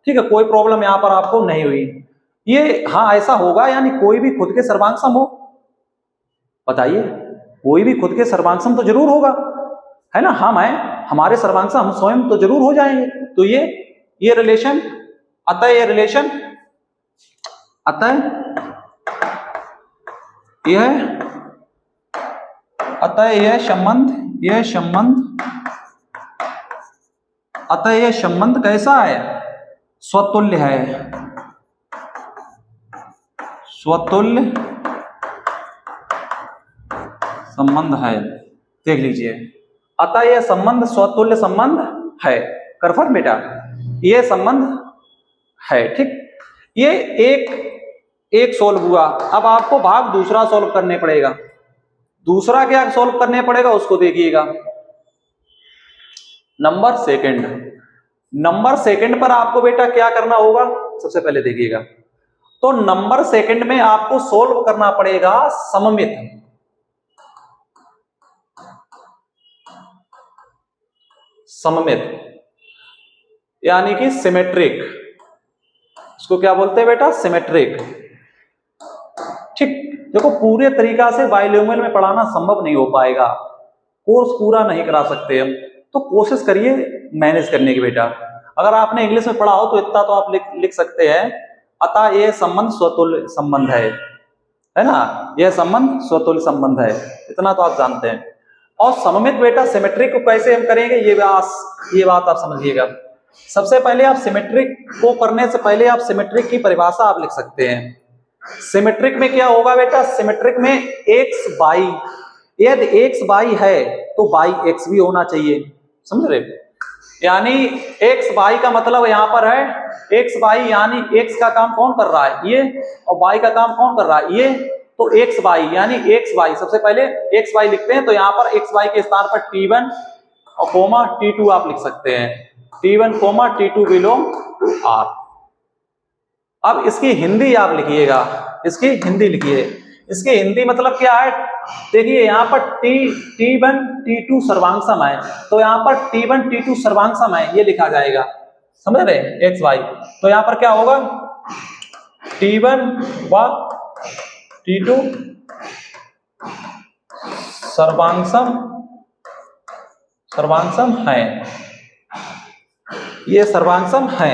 ठीक है, कोई प्रॉब्लम यहां पर आपको नहीं हुई। ये हाँ ऐसा होगा, यानी कोई भी खुद के सर्वांगसम हो, बताइए, कोई भी खुद के सर्वांगसम तो जरूर होगा, है ना, हम हैं, हमारे सर्वांगसम हम स्वयं तो जरूर हो जाएंगे। तो ये रिलेशन, अतः यह अतः यह संबंध कैसा है? स्वतुल्य है, स्वतुल्य संबंध है। देख लीजिए, अतः यह संबंध स्वतुल्य संबंध है। कन्फर्म बेटा, ये संबंध है। ठीक, ये एक सोल्व हुआ। अब आपको भाग दूसरा सोल्व करने पड़ेगा। दूसरा क्या सोल्व करने पड़ेगा उसको देखिएगा। नंबर सेकंड पर आपको बेटा क्या करना होगा, सबसे पहले देखिएगा। तो नंबर सेकंड में आपको सोल्व करना पड़ेगा सममित यानी कि सिमेट्रिक। इसको क्या बोलते हैं बेटा? सिमेट्रिक। ठीक, देखो पूरे तरीका से बाइलिंगुअल में पढ़ाना संभव नहीं हो पाएगा, कोर्स पूरा नहीं करा सकते हम, तो कोशिश करिए मैनेज करने की बेटा। अगर आपने इंग्लिश में पढ़ा हो तो इतना तो आप लिख सकते हैं, अतः यह संबंध स्वतुल्य संबंध है ना, यह संबंध स्वतुल्य संबंध है, इतना तो आप जानते हैं। और सममित बेटा सिमेट्रिक को कैसे हम करेंगे ये बात आप समझिएगा। सबसे पहले आप सिमेट्रिक को करने से पहले आप सिमेट्रिक की परिभाषा आप लिख सकते हैं। सिमेट्रिक में क्या होगा बेटा? सिमेट्रिक में एक्स वाई, यदि एक्स वाई है तो वाई एक्स भी होना चाहिए, समझ रहे? यानी एक्स वाई का मतलब यहाँ पर है एक्स वाई, यानी एक्स का काम कौन कर रहा है? ये, और वाई का काम कौन कर रहा है? ये। तो एक्स वाई यानी एक्स वाई, सबसे पहले एक्स वाई लिखते हैं, तो यहाँ पर एक्स वाई के स्थान पर T1 और कोमा T2 आप लिख सकते हैं। T1 coma T2 belong R। अब इसकी हिंदी आप लिखिएगा, इसकी हिंदी लिखिए। इसकी हिंदी मतलब क्या है? देखिए यहाँ पर T1 T2 सर्वांगसम है, तो यहाँ पर T1 T2 सर्वांगसम है, ये लिखा जाएगा, समझ रहे? X y. तो यहाँ पर क्या होगा? T1 व T2 सर्वांगसम है, ये सर्वांगसम है,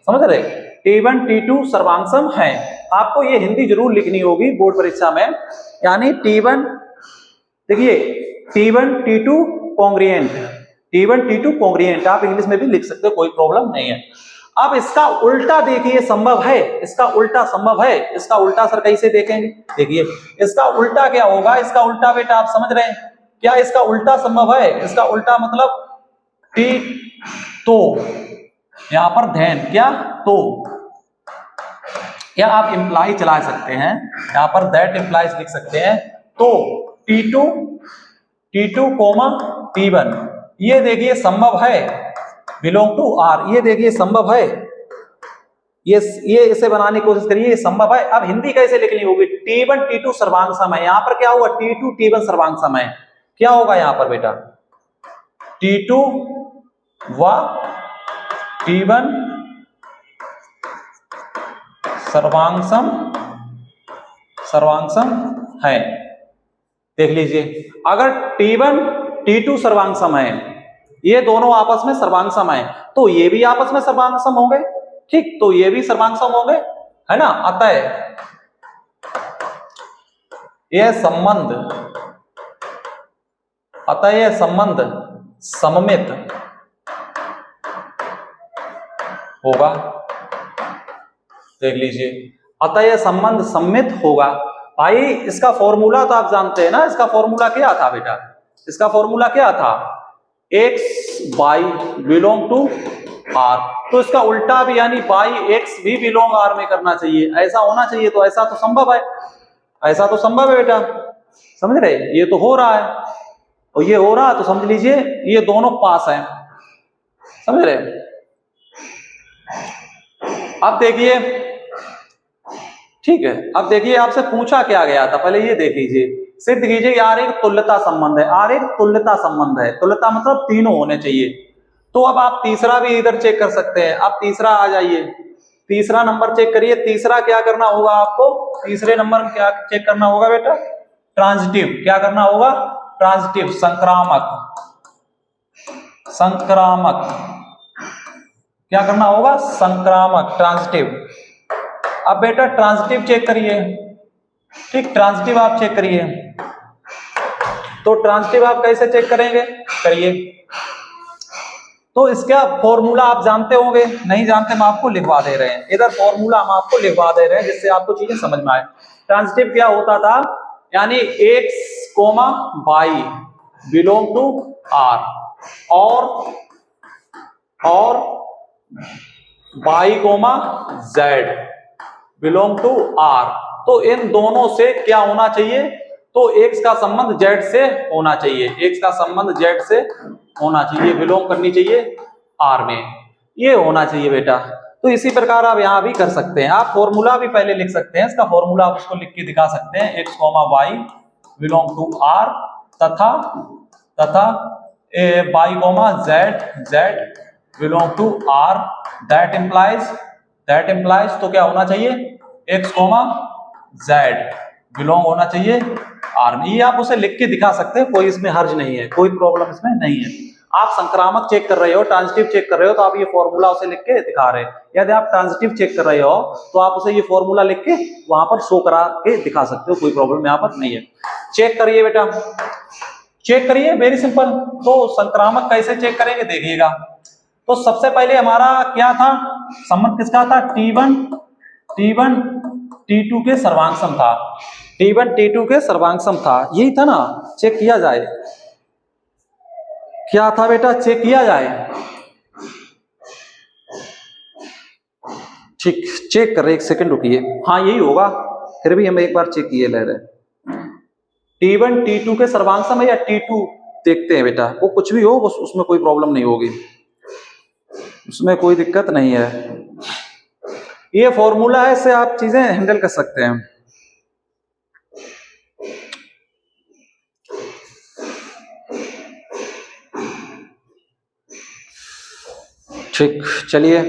समझ रहे? T1 T2 सर्वांगसम है। आपको ये हिंदी जरूर लिखनी होगी बोर्ड परीक्षा में, यानी T1, देखिए T1 T2 congruent, T1 T2 congruent आप इंग्लिश में भी लिख सकते हो, कोई प्रॉब्लम नहीं है। अब इसका उल्टा देखिए, संभव है, इसका उल्टा संभव है। इसका उल्टा सर कैसे देखेंगे? देखिए इसका उल्टा क्या होगा? इसका उल्टा बेटा आप समझ रहे हैं क्या? इसका उल्टा संभव है। इसका उल्टा मतलब T, तो यहां पर ध्यान क्या? तो, या आप इंप्लाई चला सकते हैं, यहां पर दैट इंप्लाइज लिख सकते हैं। तो T2 कोमा T1, ये देखिए संभव है, बिलोंग टू R, ये देखिए संभव है। ये इसे बनाने की कोशिश करिए, ये संभव है। अब हिंदी कैसे लिखनी होगी? T1 T2 सर्वांगसम है, यहां पर क्या होगा? T2 T1 सर्वांगसम है, क्या होगा यहां पर बेटा? T2 व T1 सर्वांगसम है। देख लीजिए, अगर T1 T2 सर्वांगसम है, ये दोनों आपस में सर्वांगसम है, तो ये भी आपस में सर्वांगसम होंगे। ठीक, तो ये भी सर्वांगसम होंगे, है ना? अतः यह संबंध सममित होगा। देख लीजिए, अतः यह संबंध सममित होगा। भाई इसका फॉर्मूला तो आप जानते हैं ना, इसका फॉर्मूला क्या था बेटा? इसका फॉर्मूला क्या था? X y belong to R, तो इसका उल्टा भी यानी वाई एक्स भी बिलोंग R में करना चाहिए, ऐसा होना चाहिए। तो ऐसा तो संभव है, ऐसा तो संभव है बेटा, समझ रहे? ये तो हो रहा है, और ये हो रहा है, तो समझ लीजिए ये दोनों पास हैं, समझ रहे? अब देखिए, ठीक है, अब देखिए आपसे पूछा क्या गया था, पहले ये देख लीजिए, सिद्ध कीजिए यार एक तुल्यता संबंध है। आर एक तुल्यता संबंध है, तुल्यता मतलब तीनों होने चाहिए। तो अब आप तीसरा भी इधर चेक कर सकते हैं। आप तीसरा आ जाइए, तीसरा नंबर चेक करिए। तीसरा क्या करना होगा आपको? तीसरे नंबर क्या चेक करना होगा बेटा? ट्रांजिटिव। क्या करना होगा? ट्रांजिटिव, संक्रामक। क्या करना होगा? संक्रामक, ट्रांजिटिव। अब बेटा ट्रांजिटिव चेक करिए, ठीक, ट्रांजिटिव आप चेक करिए। तो ट्रांजिटिव आप कैसे चेक करेंगे, करिए। तो इसका फॉर्मूला आप जानते होंगे, नहीं जानते हम आपको लिखवा दे रहे हैं, इधर फॉर्मूला हम आपको लिखवा दे रहे हैं जिससे आपको चीजें समझ में आए। ट्रांजिटिव क्या होता था, यानी x, y belong to r और y, z belong to r, तो इन दोनों से क्या होना चाहिए, तो x का संबंध z से होना चाहिए, x का संबंध z से होना चाहिए, बिलोंग करनी चाहिए r में, ये होना चाहिए बेटा। तो इसी प्रकार आप यहाँ भी कर सकते हैं, आप फॉर्मूला भी पहले लिख सकते हैं, इसका फॉर्मूला आप उसको लिख के दिखा सकते हैं, x, y belong to r तथा y, z belong to r, that implies तो क्या होना चाहिए, x, z बिलोंग होना चाहिए r में। ये आप उसे लिख के दिखा सकते हैं, कोई इसमें हर्ज नहीं है, कोई प्रॉब्लम इसमें नहीं है। आप संक्रामक चेक कर रहे हो, ट्रांजिटिव चेक कर रहे हो, तो आप ये फॉर्मूला उसे लिख के दिखा रहे हैं। यदि आप ट्रांजिटिव चेक कर रहे हो तो आप उसे ये फॉर्मूला लिख के वहां पर शो करा के दिखा सकते हो, कोई प्रॉब्लम यहाँ पर नहीं है। चेक करिए बेटा, चेक करिए, वेरी सिंपल। तो संक्रामक कैसे चेक करेंगे देखिएगा। तो सबसे पहले हमारा क्या था, संबंध किसका था, T1 T2 के सर्वांग था, T1 T2 के सर्वांग था, यही था ना। चेक किया जाए, क्या था बेटा, चेक किया जाए, ठीक, चेक कर रहे, एक सेकंड रुकिए, हाँ यही होगा, फिर भी हम एक बार चेक किए ले रहे। T1 T2 के सर्वांग है या T2 देखते हैं बेटा, वो कुछ भी हो उसमें कोई प्रॉब्लम नहीं होगी, उसमें कोई दिक्कत नहीं है। ये फॉर्मूला है, इससे आप चीजें हैंडल कर सकते हैं। ठीक, चलिए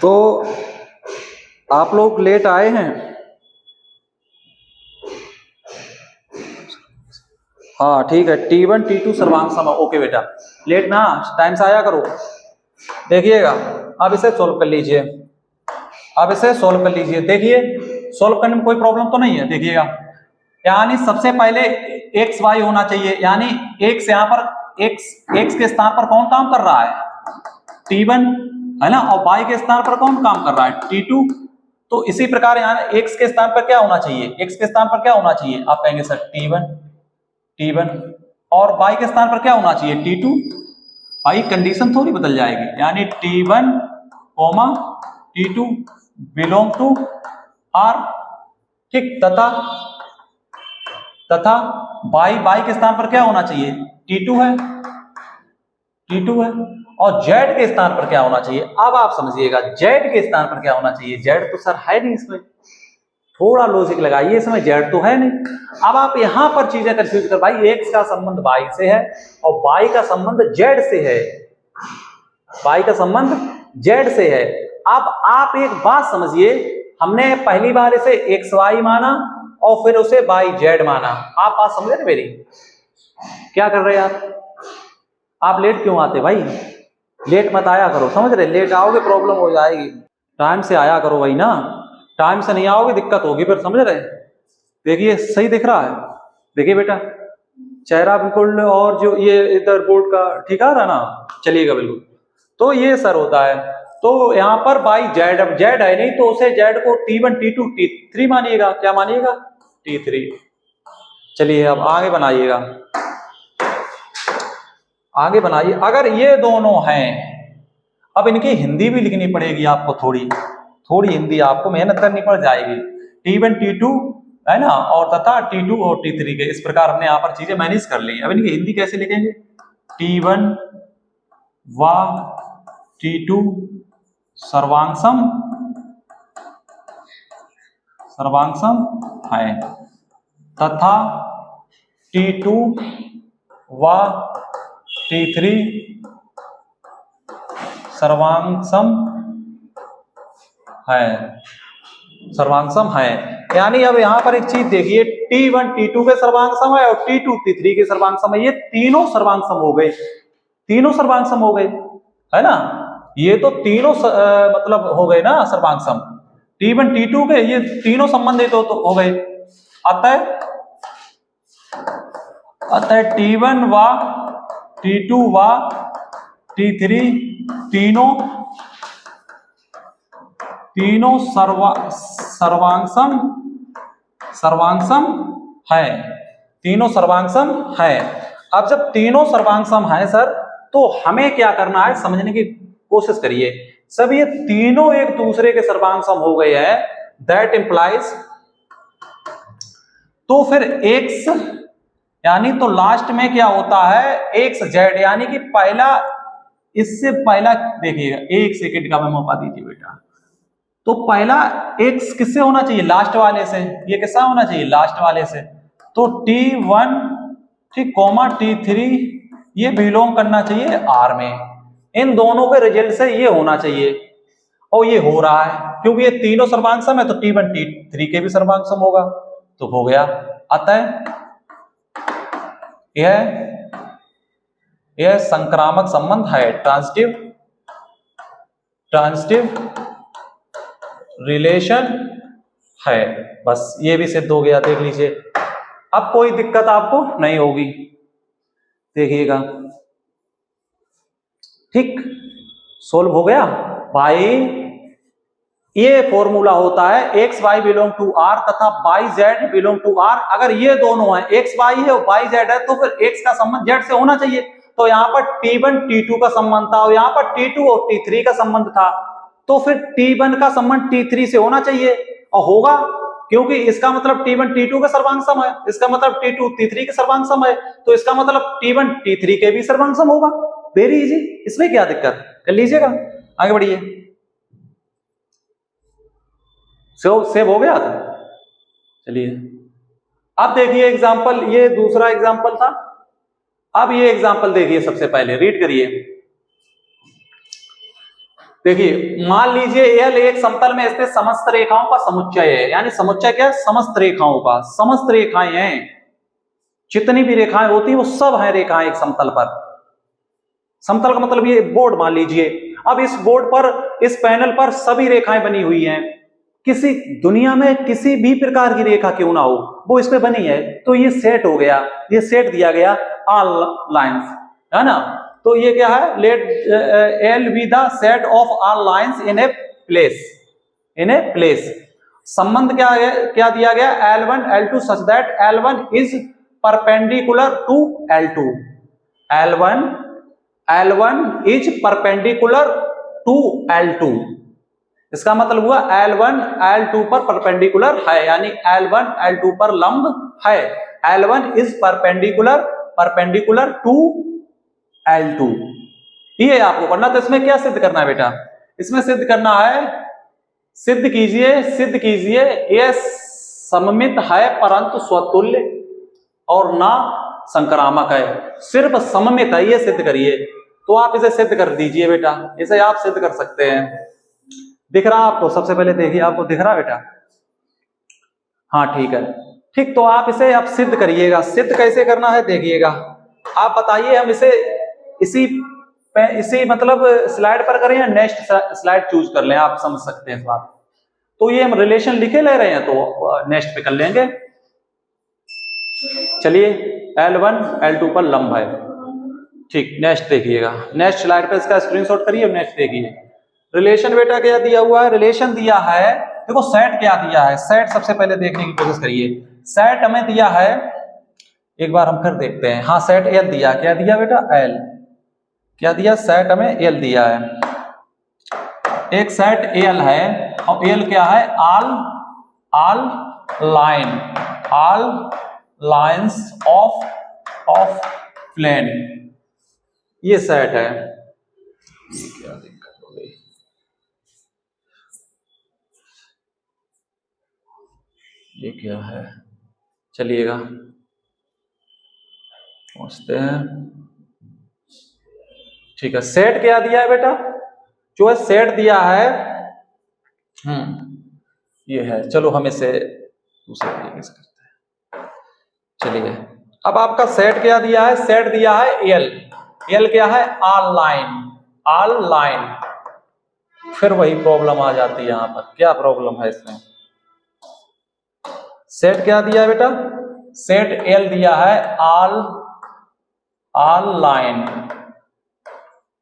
तो आप लोग लेट आए हैं, हाँ ठीक है, T1 T2 सर्वांग समय, ओके बेटा, लेट ना, टाइम से आया करो। देखिएगा, अब इसे सोल्व कर लीजिए, अब इसे सोल्व कर लीजिए, देखिए सोल्व करने में कोई प्रॉब्लम तो नहीं है। देखिएगा, यानी सबसे पहले एक्स वाई होना चाहिए, यानी एक्स यहाँ पर एक्स के स्थान पर कौन काम कर रहा है, T1 है ना, और वाई के स्थान पर कौन काम कर रहा है, T2। तो इसी प्रकार यहाँ एक्स के स्थान पर क्या होना चाहिए, एक्स के स्थान पर क्या होना चाहिए, आप कहेंगे सर T1, और वाई के स्थान पर क्या होना चाहिए, T2। भाई कंडीशन थोड़ी बदल जाएगी, यानी T1, T2 belong to R, ठीक, तथा बाई के स्थान पर क्या होना चाहिए, T2 है, और Z के स्थान पर क्या होना चाहिए। अब आप समझिएगा, Z के स्थान पर क्या होना चाहिए, Z तो सर है नहीं, इसमें थोड़ा लॉजिक लगाइए, इसमें Z तो है नहीं। अब आप यहां पर चीजें कंफ्यूज कर, भाई X का संबंध Y से है और Y का संबंध Z से है, Y का संबंध Z से है। अब आप एक बात समझिए, हमने पहली बार इसे XY माना और फिर उसे YZ माना, आप बात समझ रहे मेरी, क्या कर रहे हैं आप लेट क्यों आते भाई, लेट मत आया करो, समझ रहे, लेट आओगे प्रॉब्लम हो जाएगी, टाइम से आया करो भाई ना, टाइम से नहीं आओगे दिक्कत होगी फिर, समझ रहे। देखिए सही दिख रहा है, देखिए बेटा चेहरा बिल्कुल, और जो ये इधर बोर्ड का ठीक आ रहा ना, चलिएगा बिल्कुल। तो ये सर होता है, तो यहाँ पर बाई जेड, अब जेड है नहीं तो उसे जेड को T1 T2 T3 मानिएगा, क्या मानिएगा, T3। चलिए अब आगे बनाइएगा, आगे बनाइए। अगर ये दोनों हैं, अब इनकी हिंदी भी लिखनी पड़ेगी आपको, थोड़ी हिंदी आपको मेहनत करनी पड़ जाएगी। T1 T2 है ना, और तथा T2 और T3 के, इस प्रकार हमने यहाँ पर चीजें मैनेज कर ली। अब इनकी हिंदी कैसे लिखेंगे, T1 व T2 सर्वांग है तथा T2 व T3 सर्वांग है। यानी अब यहां पर एक चीज देखिए, T1 T2 के सर्वांग है और T2 T3 के सर्वांग है, ये तीनों सर्वांग हो गए, तीनों सर्वांग हो गए, है ना, ये तो तीनों मतलब हो गए ना सर्वांग सम। T1 T2 के ये तीनों संबंधित हो गए। अतः T1 व T2 व T3 तीनों सर्वांगसम है। तीनों सर्वांगसम है। अब जब तीनों सर्वांगसम है सर, तो हमें क्या करना है समझने की कोशिश करिए। सब ये तीनों एक दूसरे के सर्वांगसम हो गए हैं, दैट इंप्लाइज, तो फिर एक्स यानी तो लास्ट में क्या होता है एक्स जेड, यानी कि पहला, इससे पहला देखिएगा, एक सेकंड का मैं मौका दीजिए बेटा। तो पहला एक्स किससे होना चाहिए, लास्ट वाले से। ये किससे होना चाहिए, लास्ट वाले से। तो T1 ठीक कॉमा T3 ये बिलोंग करना चाहिए R में। इन दोनों के रिजल्ट से ये होना चाहिए, और ये हो रहा है क्योंकि ये तीनों सर्वांगसम है, तो T1 T3 के भी सर्वांगसम होगा, तो हो गया। अतः यह संक्रामक संबंध है, ट्रांजिटिव रिलेशन है। बस ये भी सिद्ध हो गया, देख लीजिए। अब कोई दिक्कत आपको नहीं होगी, देखिएगा। ठीक, सोल्व हो गया भाई। ये फॉर्मूला होता है x y belong to R तथा y z belong to R. अगर ये दोनों है, एक्स वाई है और वाई जेड है, तो फिर एक्स का संबंध जेड से होना चाहिए। तो यहाँ पर T1 T2 का संबंध था, और यहाँ पर T2 और T3 का संबंध था, तो फिर T1 का संबंध T3 से होना चाहिए, और होगा, क्योंकि इसका मतलब T1 T2 का सर्वांगसम है, इसका मतलब T2 T3 के सर्वांगसम है, तो इसका मतलब T1 T3 के भी सर्वांगसम होगा। वेरी इजी, इसमें क्या दिक्कत, कर लीजिएगा, आगे बढ़िए। सेव हो गया था, चलिए। अब देखिए एग्जांपल, ये दूसरा एग्जांपल था। अब ये एग्जांपल देखिए, सबसे पहले रीड करिए। देखिए, मान लीजिए एल एक समतल में स्थित समस्त रेखाओं का समुच्चय है। यानी समुच्चय क्या है, समस्त रेखाओं का, समस्त रेखाएं हैं, जितनी भी रेखाएं होती है वो सब है रेखाएं एक समतल पर। समतल का मतलब ये बोर्ड मान लीजिए। अब इस बोर्ड पर, इस पैनल पर सभी रेखाएं बनी हुई हैं। किसी दुनिया में किसी भी प्रकार की रेखा क्यों ना हो, वो इस पे बनी है, तो ये सेट हो गया, ये सेट दिया गया ऑल लाइंस, है ना। तो ये क्या है, let L be the set of all lines in a place. संबंध क्या है, क्या दिया गया, L1 L2 such that L1 is perpendicular to L2। L1 is perpendicular to L2। इसका मतलब हुआ L1 L2 पर परपेंडिकुलर है, यानी L1 L2 पर लंब है। L1 is perpendicular to L2। ये आपको करना। तो इसमें क्या सिद्ध करना है बेटा, इसमें सिद्ध करना है, सिद्ध कीजिए ये सममित है परंतु स्वतुल्य और ना संक्रामक है। सिर्फ सममित है, ये सिद्ध करिए। तो आप इसे सिद्ध कर दीजिए बेटा, इसे आप सिद्ध कर सकते हैं। दिख रहा आपको, सबसे पहले देखिए, आपको दिख रहा बेटा, हाँ ठीक है, ठीक। तो आप इसे आप सिद्ध करिएगा। सिद्ध कैसे करना है देखिएगा, आप बताइए। हम इसे इसी मतलब स्लाइड पर करें या नेक्स्ट स्लाइड चूज कर लें, आप समझ सकते हैं इस बात। तो ये हम रिलेशन लिखे ले रहे हैं, तो नेक्स्ट पे कर लेंगे। चलिए, L1 L2 पर लंब है, ठीक। नेक्स्ट देखिएगा, नेक्स्ट स्लाइड पे इसका स्क्रीनशॉट करिए, नेक्स्ट देखिए। रिलेशन बेटा क्या दिया हुआ है, रिलेशन दिया है, देखो सेट क्या दिया है। सेट सबसे पहले देखने की कोशिश करिए। सेट हमें दिया है, एक बार हम फिर देखते हैं। हाँ, सेट एल दिया, क्या दिया बेटा, एल क्या दिया, सेट हमें एल दिया है। एक सेट एल है, और एल क्या है, ऑल लाइंस ऑफ प्लेन, ये सेट है। क्या दिक्कत हो गई, ये क्या है, चलिएगा पहुंचते हैं। ठीक है, सेट क्या दिया है बेटा, जो है सेट दिया है, ये है। चलो हम इसे दूसरे तरीके से करते हैं। चलिए, अब आपका सेट क्या दिया है, सेट दिया है एल। एल क्या है, ऑल लाइन, फिर वही प्रॉब्लम आ जाती है यहाँ पर। क्या प्रॉब्लम है इसमें? सेट क्या दिया है बेटा? सेट एल दिया है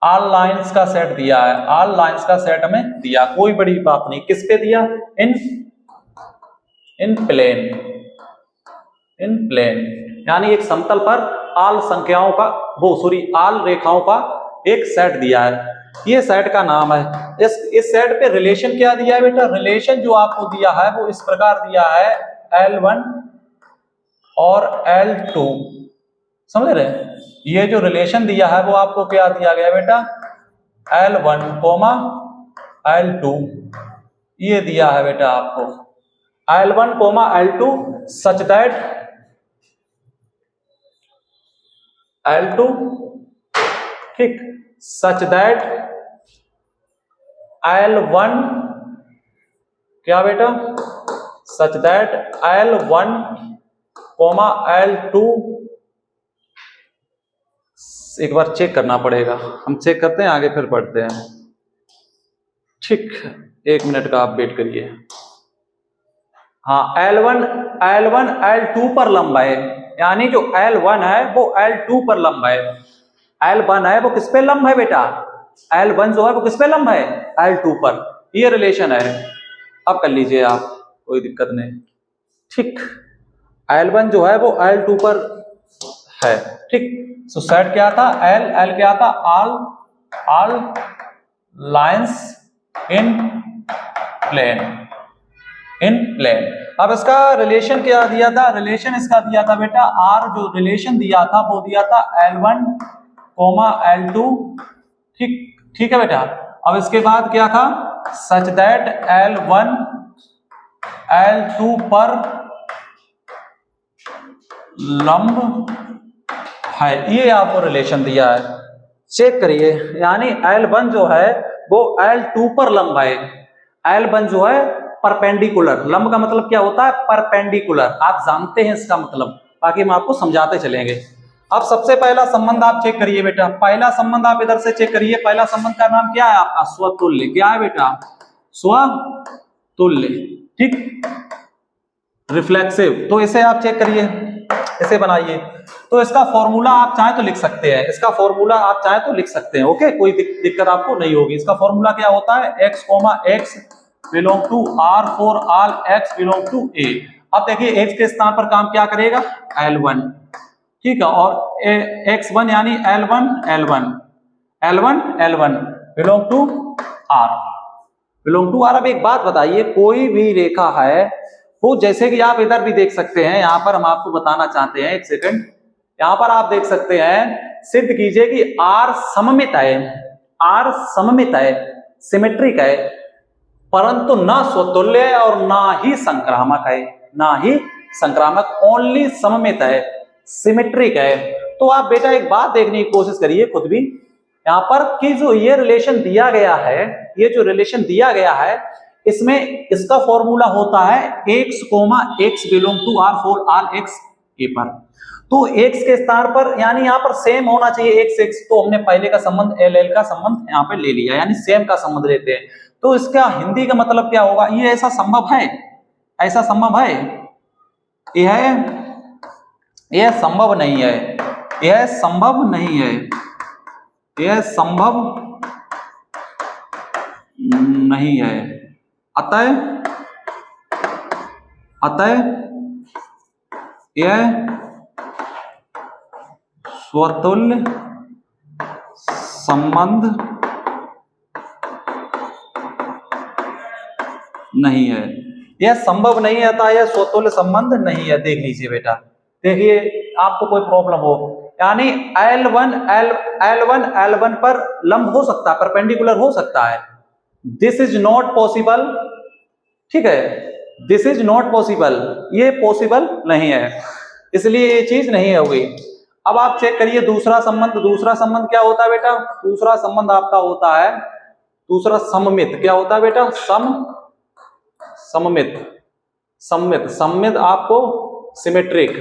ऑल लाइन्स का सेट दिया है, ऑल लाइन्स का सेट हमें दिया, कोई बड़ी बात नहीं। किस पे दिया? इन प्लेन, यानी एक समतल पर ऑल संख्याओं का ऑल रेखाओं का एक सेट दिया है, ये सेट का नाम है। इस सेट पे रिलेशन क्या दिया है बेटा? रिलेशन जो आपको दिया है वो इस प्रकार दिया है, L1 और L2, समझ रहे? ये जो रिलेशन दिया है वो आपको क्या दिया गया बेटा? L1, L2, ये दिया है बेटा आपको L1, L2 such that L2, ठीक, सच दैट L1 क्या बेटा? सच दैट L1, L2, एक बार चेक करना पड़ेगा, हम चेक करते हैं आगे फिर पढ़ते हैं, ठीक, 1 मिनट का आप वेट करिए। हाँ, L1 L2 पर लंब है, यानी जो L1 है वो L2 पर लंब है। L1 है वो किस पे लंब है बेटा? L1 जो है वो किस पे लंब है? L2 पर, ये रिलेशन है। अब कर लीजिए आप, कोई दिक्कत नहीं, ठीक। L1 जो है वो L2 पर है, ठीक। सो सेट क्या था? L क्या था? All lines in plane. अब इसका रिलेशन क्या दिया था? रिलेशन इसका दिया था बेटा R, जो रिलेशन दिया था वो दिया था L1, L2, ठीक है बेटा। अब इसके बाद क्या था? सच दैट L1, L2 पर लंब है, ये आपको रिलेशन दिया है, चेक करिए। यानी L1 जो है वो L2 पर लंब है। L1 जो है परपेंडिकुलर, लंब का मतलब क्या होता है? परपेंडिकुलर, आप जानते हैं इसका मतलब, बाकी हम आपको समझाते चलेंगे। अब सबसे पहला संबंध आप चेक करिए बेटा, पहला संबंध आप इधर से चेक करिए। पहला संबंध का नाम क्या है आपका? स्वतुल्य। क्या है बेटा? स्वतुल्य, ठीक, रिफ्लेक्सिव। तो इसे आप चेक करिए, इसे बनाइए। तो इसका फॉर्मूला आप चाहे तो लिख सकते हैं, इसका फॉर्मूला आप चाहे तो लिख सकते हैं, ओके, कोई दिक्कत आपको नहीं होगी। इसका फॉर्मूला क्या होता है? x, x belong to R for all x belong to A। अब देखिए x के स्थान पर काम क्या करेगा? L1, ठीक है, और x1 यानी L1 बिलोंग टू R। अब एक बात बताइए, कोई भी रेखा है वो, जैसे कि आप इधर भी देख सकते हैं, यहां पर हम आपको बताना चाहते हैं, एक सेकंड, यहां पर आप देख सकते हैं, सिद्ध कीजिए कि R सममित है, सिमेट्रिक है, परंतु ना स्वतुल्य है और ना ही संक्रामक, ओनली सममित है, सिमेट्रिक है। तो आप बेटा एक बात देखने की कोशिश करिए खुद भी, यहां पर कि जो ये रिलेशन दिया गया है, इसमें इसका फॉर्मूला होता है x belong to R for all x A पर। तो x के स्थान पर, यानी यहाँ पर सेम होना चाहिए x, तो हमने पहले का संबंध LL का संबंध यहाँ पे ले लिया, यानी सेम का संबंध लेते हैं। तो इसका हिंदी का मतलब क्या होगा? ये ऐसा संभव है? यह संभव नहीं है। अतः यह स्वतुल्य संबंध नहीं है, यह संभव नहीं है, अतः यह स्वतुल्य संबंध नहीं है। देख लीजिए बेटा, देखिए आपको कोई प्रॉब्लम हो, यानी L1 पर लंब हो सकता है, परपेंडिकुलर हो सकता है, दिस इज नॉट पॉसिबल, ठीक है, दिस इज नॉट पॉसिबल, ये पॉसिबल नहीं है, इसलिए ये चीज नहीं होगी। अब आप चेक करिए दूसरा संबंध क्या होता है बेटा? दूसरा संबंध आपका होता है दूसरा सममित। क्या होता है बेटा? सममित आपको सिमेट्रिक,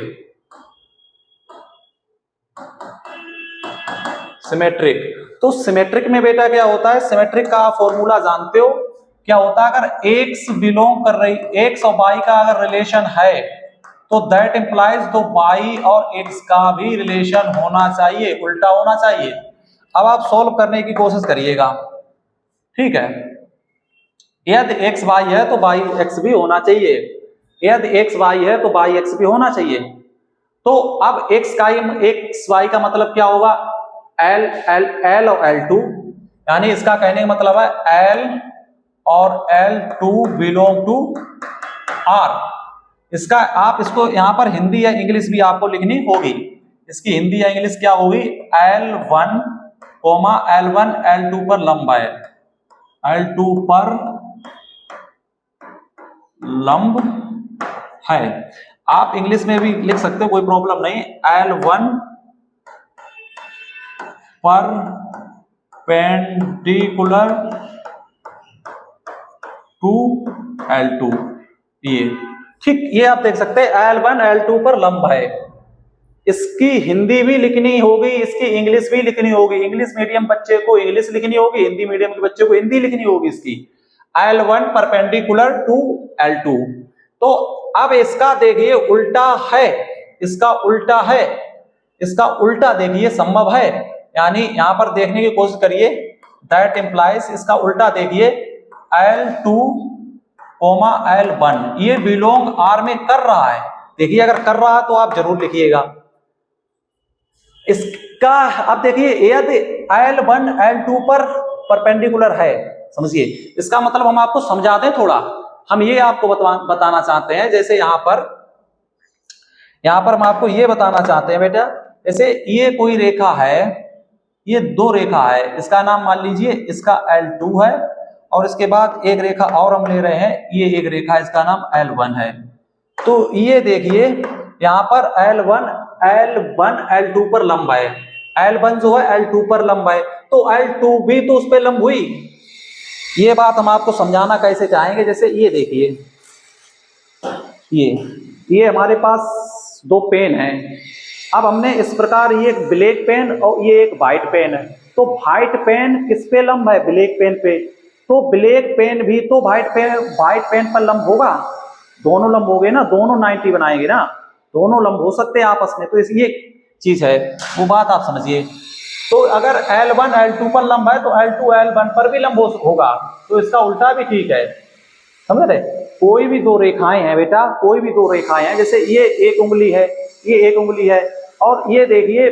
सिमेट्रिक। तो सिमेट्रिक में बेटा क्या होता है, सिमेट्रिक का फॉर्मूला जानते हो क्या होता है, अगर एक्स बिलोंग कर रही, एक्स और वाई का अगर रिलेशन है तो दैट इंप्लाइज तो वाई और एक्स का भी रिलेशन होना चाहिए, उल्टा होना चाहिए। अब आप सॉल्व करने की कोशिश करिएगा, ठीक है। यदि एक्स वाई है तो वाई एक्स भी होना चाहिए, यदि एक्स वाई है तो वाई एक्स भी होना चाहिए। तो अब एक्स वाई का मतलब क्या होगा, एल एल एल और L2, यानी इसका कहने का मतलब है एल और L2 बिलोंग टू आर। इसका आप इसको यहां पर हिंदी या इंग्लिश भी आपको लिखनी होगी, इसकी हिंदी या इंग्लिश क्या होगी, L1 L1 L2 पर लंब है, L2 पर लंब है। आप इंग्लिश में भी लिख सकते हो, कोई प्रॉब्लम नहीं। L1 पर पेंडिकुलर टू L2, ये ठीक, ये आप देख सकते हैं L1 L2 पर लंब है। इसकी हिंदी भी लिखनी होगी, इसकी इंग्लिश भी लिखनी होगी। इंग्लिश मीडियम बच्चे को इंग्लिश लिखनी होगी, हिंदी मीडियम के बच्चे को हिंदी लिखनी होगी इसकी। L1 perpendicular to L2। तो अब इसका देखिए उल्टा है, इसका उल्टा है, इसका उल्टा देखिए संभव है, यानी यहां पर देखने की कोशिश करिए, दैट इंप्लाइज इसका उल्टा देखिए L2, L1 ये बिलोंग आर में कर रहा है। देखिए अगर कर रहा है तो आप जरूर लिखिएगा इसका। अब देखिए यदि L1 L2 पर परपेंडिकुलर है, समझिए इसका मतलब हम आपको समझा दें थोड़ा, हम ये आपको बताना चाहते हैं। जैसे यहां पर हम आपको ये बताना चाहते हैं बेटा, जैसे ये कोई रेखा है, ये दो रेखा है, इसका नाम मान लीजिए इसका L2 है और इसके बाद एक रेखा और हम ले रहे हैं, ये एक रेखा इसका नाम L1 है। तो ये देखिए यहां पर L1 L2 पर लंब है, L1 जो है L2 पर लंब है, तो L2 भी तो उस पर लंब हुई। ये बात हम आपको समझाना कैसे चाहेंगे, जैसे ये देखिए, ये हमारे पास दो पेन है। अब हमने इस प्रकार, ये एक ब्लैक पेन और ये एक व्हाइट पेन है, तो व्हाइट पेन किस पे लंब है, ब्लैक पेन पे, तो ब्लैक पेन भी तो व्हाइट पेन पर लंब होगा, दोनों लंब हो गए ना, दोनों 90 बनाएंगे ना, दोनों लंब हो सकते हैं आपस में। तो ये चीज है, वो बात आप समझिए। तो अगर L1 L2 पर लंब है तो L2 L1 पर भी लंब होगा, तो इसका उल्टा भी ठीक है, समझ रहे। कोई भी दो रेखाएं हैं बेटा, कोई भी दो रेखाएं हैं, जैसे ये एक उंगली है, ये एक उंगली है, और ये देखिए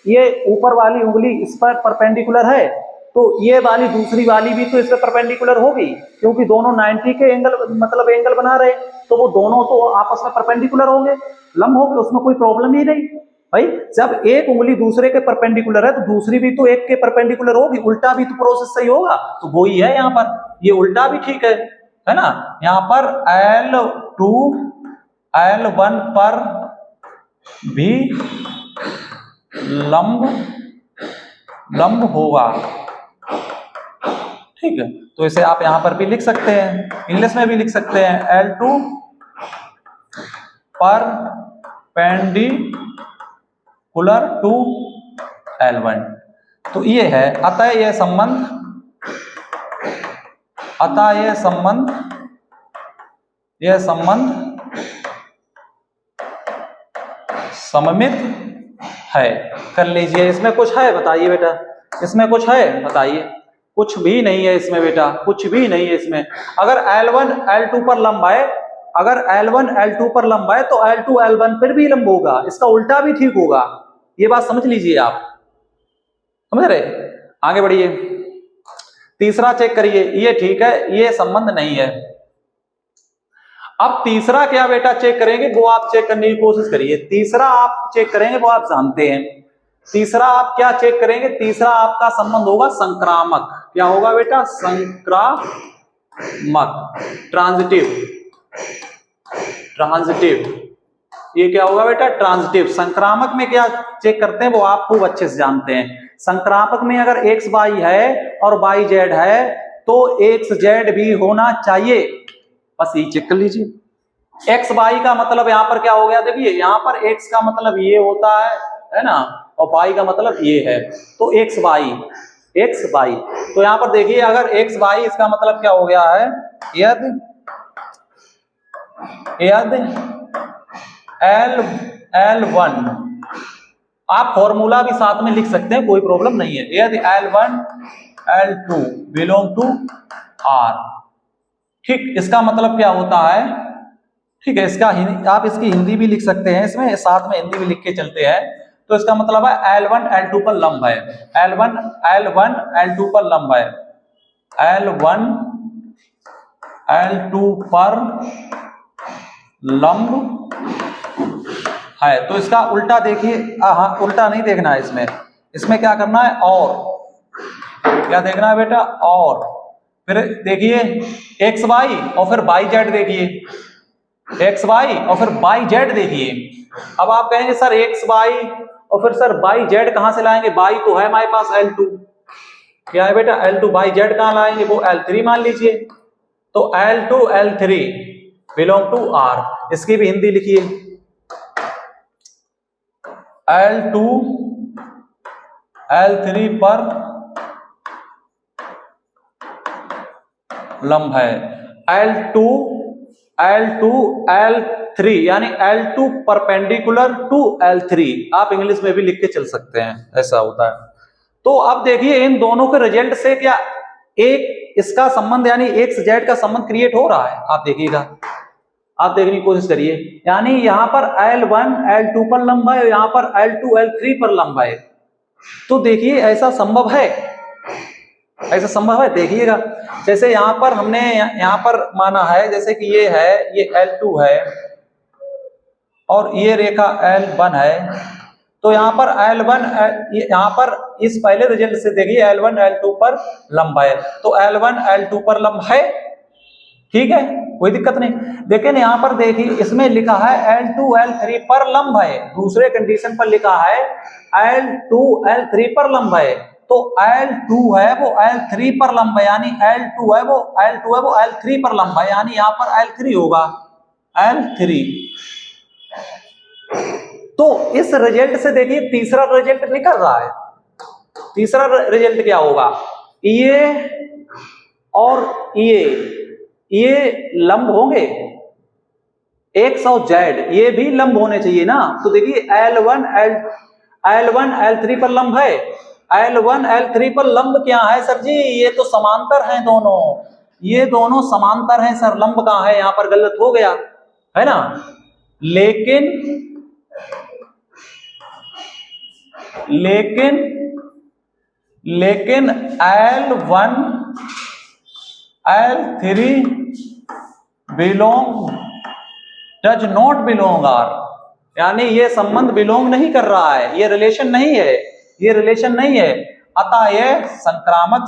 ये ऊपर वाली उंगली इस पर परपेंडिकुलर है, तो ये वाली दूसरी वाली भी तो इस पर परपेंडिकुलर होगी, क्योंकि दोनों 90 के एंगल मतलब एंगल बना रहे, तो वो दोनों तो आपस में परपेंडिकुलर होंगे, लंब होंगे, उसमें कोई प्रॉब्लम ही नहीं भाई। जब एक उंगली दूसरे के परपेंडिकुलर है तो दूसरी भी तो एक के परपेंडिकुलर होगी, उल्टा भी तो प्रोसेस सही होगा, तो वो ही है यहाँ पर, ये उल्टा भी ठीक है ना। यहाँ पर L2 L1 पर भी लंब होगा, ठीक है। तो इसे आप यहां पर भी लिख सकते हैं, इंग्लिश में भी लिख सकते हैं, L2 पर पेंडिकुलर टू L1। तो ये है, अतः यह संबंध सममित है। कर लीजिए, इसमें कुछ है बताइए बेटा, इसमें कुछ है बताइए, कुछ भी नहीं है इसमें बेटा, कुछ भी नहीं है इसमें। अगर L1 L2 पर लंब है, अगर L1 L2 पर लंब है तो L2 L1 पर भी लंब होगा, इसका उल्टा भी ठीक होगा, ये बात समझ लीजिए आप, समझ रहे। आगे बढ़िए, तीसरा चेक करिए, ये ठीक है, ये संबंध नहीं है। अब तीसरा क्या बेटा चेक करेंगे, वो आप चेक करने की कोशिश करिए। तीसरा आप चेक करेंगे, वो आप जानते हैं। तीसरा आप क्या चेक करेंगे, तीसरा आपका संबंध होगा संक्रामक। क्या होगा बेटा, संक्रामक, ट्रांजिटिव। ये क्या होगा बेटा, ट्रांजिटिव। संक्रामक में क्या चेक करते हैं वो आप खूब अच्छे से जानते हैं। संक्रामक में अगर एक्स वाई है और वाई जेड है तो एक्स जेड भी होना चाहिए, बस ये चेक कर लीजिए। एक्स वाई का मतलब यहां पर क्या हो गया, देखिए यहां पर एक्स का मतलब ये होता है ना, और y का मतलब ये है, तो x y। तो यहाँ पर देखिए अगर x y इसका मतलब क्या हो गया है, यदि L1, आप फॉर्मूला भी साथ में लिख सकते हैं, कोई प्रॉब्लम नहीं है। यदि L1 L2 belong to R, ठीक, इसका मतलब क्या होता है, ठीक है, इसका आप इसकी हिंदी भी लिख सकते हैं, इसमें साथ में हिंदी भी लिख के चलते हैं। तो इसका मतलब है L1 L2 पर लंब है, L1 L2 पर लंब है, L1 L2 पर लंब है। तो इसका उल्टा देखिए, हाँ उल्टा नहीं देखना है इसमें क्या करना है, और क्या देखना है बेटा, और फिर देखिए एक्स वाई और फिर वाई जेड, देखिए एक्स वाई और फिर वाई जेड देखिए। अब आप कहेंगे सर एक्स वाई और फिर सर वाई जेड कहां से लाएंगे, वाई तो है हमारे पास L2, क्या है बेटा L2, वाई जेड कहां लाएंगे, वो L3 मान लीजिए। तो L2 L3 belong to R, इसकी भी हिंदी लिखिए, L2 L3 पर लंब है, L2 L3 यानी L2 परपेंडिकुलर टू L3, आप इंग्लिश में भी लिख के चल सकते हैं, ऐसा होता है। तो अब देखिए इन दोनों के रिजल्ट से क्या एक इसका संबंध यानी एक्स जेड का संबंध क्रिएट हो रहा है, आप देखिएगा, आप देखने की कोशिश करिए। यानी यहां पर L1 L2 पर लंब है, यहां पर L2 L3 पर लंब है। तो देखिए ऐसा संभव है, ऐसा संभव है, देखिएगा जैसे यहां पर हमने यहां पर माना है, जैसे कि ये है, ये L2 है और ये रेखा L1 है। तो यहाँ पर L1 यहाँ पर इस पहले रिजल्ट से देखिए L1 L2 पर लंब है, तो L1 L2 पर लंब है, ठीक है, कोई दिक्कत नहीं। लेकिन यहाँ पर देखिए इसमें लिखा है L2 L3 पर लंब है, दूसरे कंडीशन पर लिखा है L2 L3 पर लंब है। तो L2 है वो L3 पर लंब है, यानी L2 है वो L3 पर लंब है, यानी यहाँ पर L3 होगा, L3। तो इस रिजल्ट से देखिए तीसरा रिजल्ट निकल रहा है, तीसरा रिजल्ट क्या होगा, ये और ये लंब होंगे, एक्स और जेड ये भी लंब होने चाहिए ना। तो देखिए L1 L3 पर लंब है, L1 L3 पर लंब क्या है सर जी, ये तो समांतर हैं दोनों, ये दोनों समांतर हैं सर, लंब कहां है, यहां पर गलत हो गया है ना। लेकिन L1 L3 does not belong R, यानी ये संबंध बिलोंग नहीं कर रहा है, ये रिलेशन नहीं है, ये रिलेशन नहीं है, अतः यह संक्रामक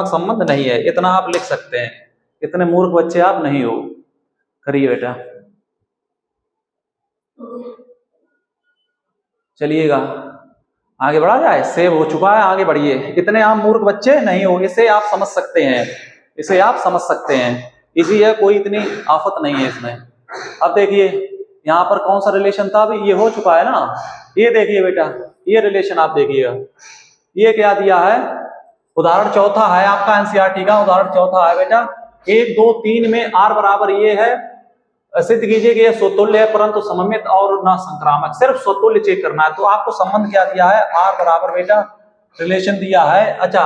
संबंध नहीं है। इतना आप लिख सकते हैं, इतने मूर्ख बच्चे आप नहीं हो। करिए बेटा, चलिएगा आगे बढ़ा जाए, सेव हो चुका है, आगे बढ़िए, इतने आप मूर्ख बच्चे नहीं हो, इसे आप समझ सकते हैं, इसे आप समझ सकते हैं, इसी है, कोई इतनी आफत नहीं है इसमें। अब देखिए यहाँ पर कौन सा रिलेशन था, अभी ये हो चुका है ना, ये देखिए बेटा, ये रिलेशन आप देखिएगा, ये क्या दिया है, उदाहरण चौथा है आपका एनसीईआरटी का, उदाहरण चौथा है बेटा, 1 2 3 में R बराबर ये है, सिद्ध कीजिए कि यह स्वतुल्य है परंतु सममित और न संक्रामक, सिर्फ स्वतुल्य चेक करना है। तो आपको संबंध क्या दिया है, R बराबर बेटा रिलेशन दिया है, अच्छा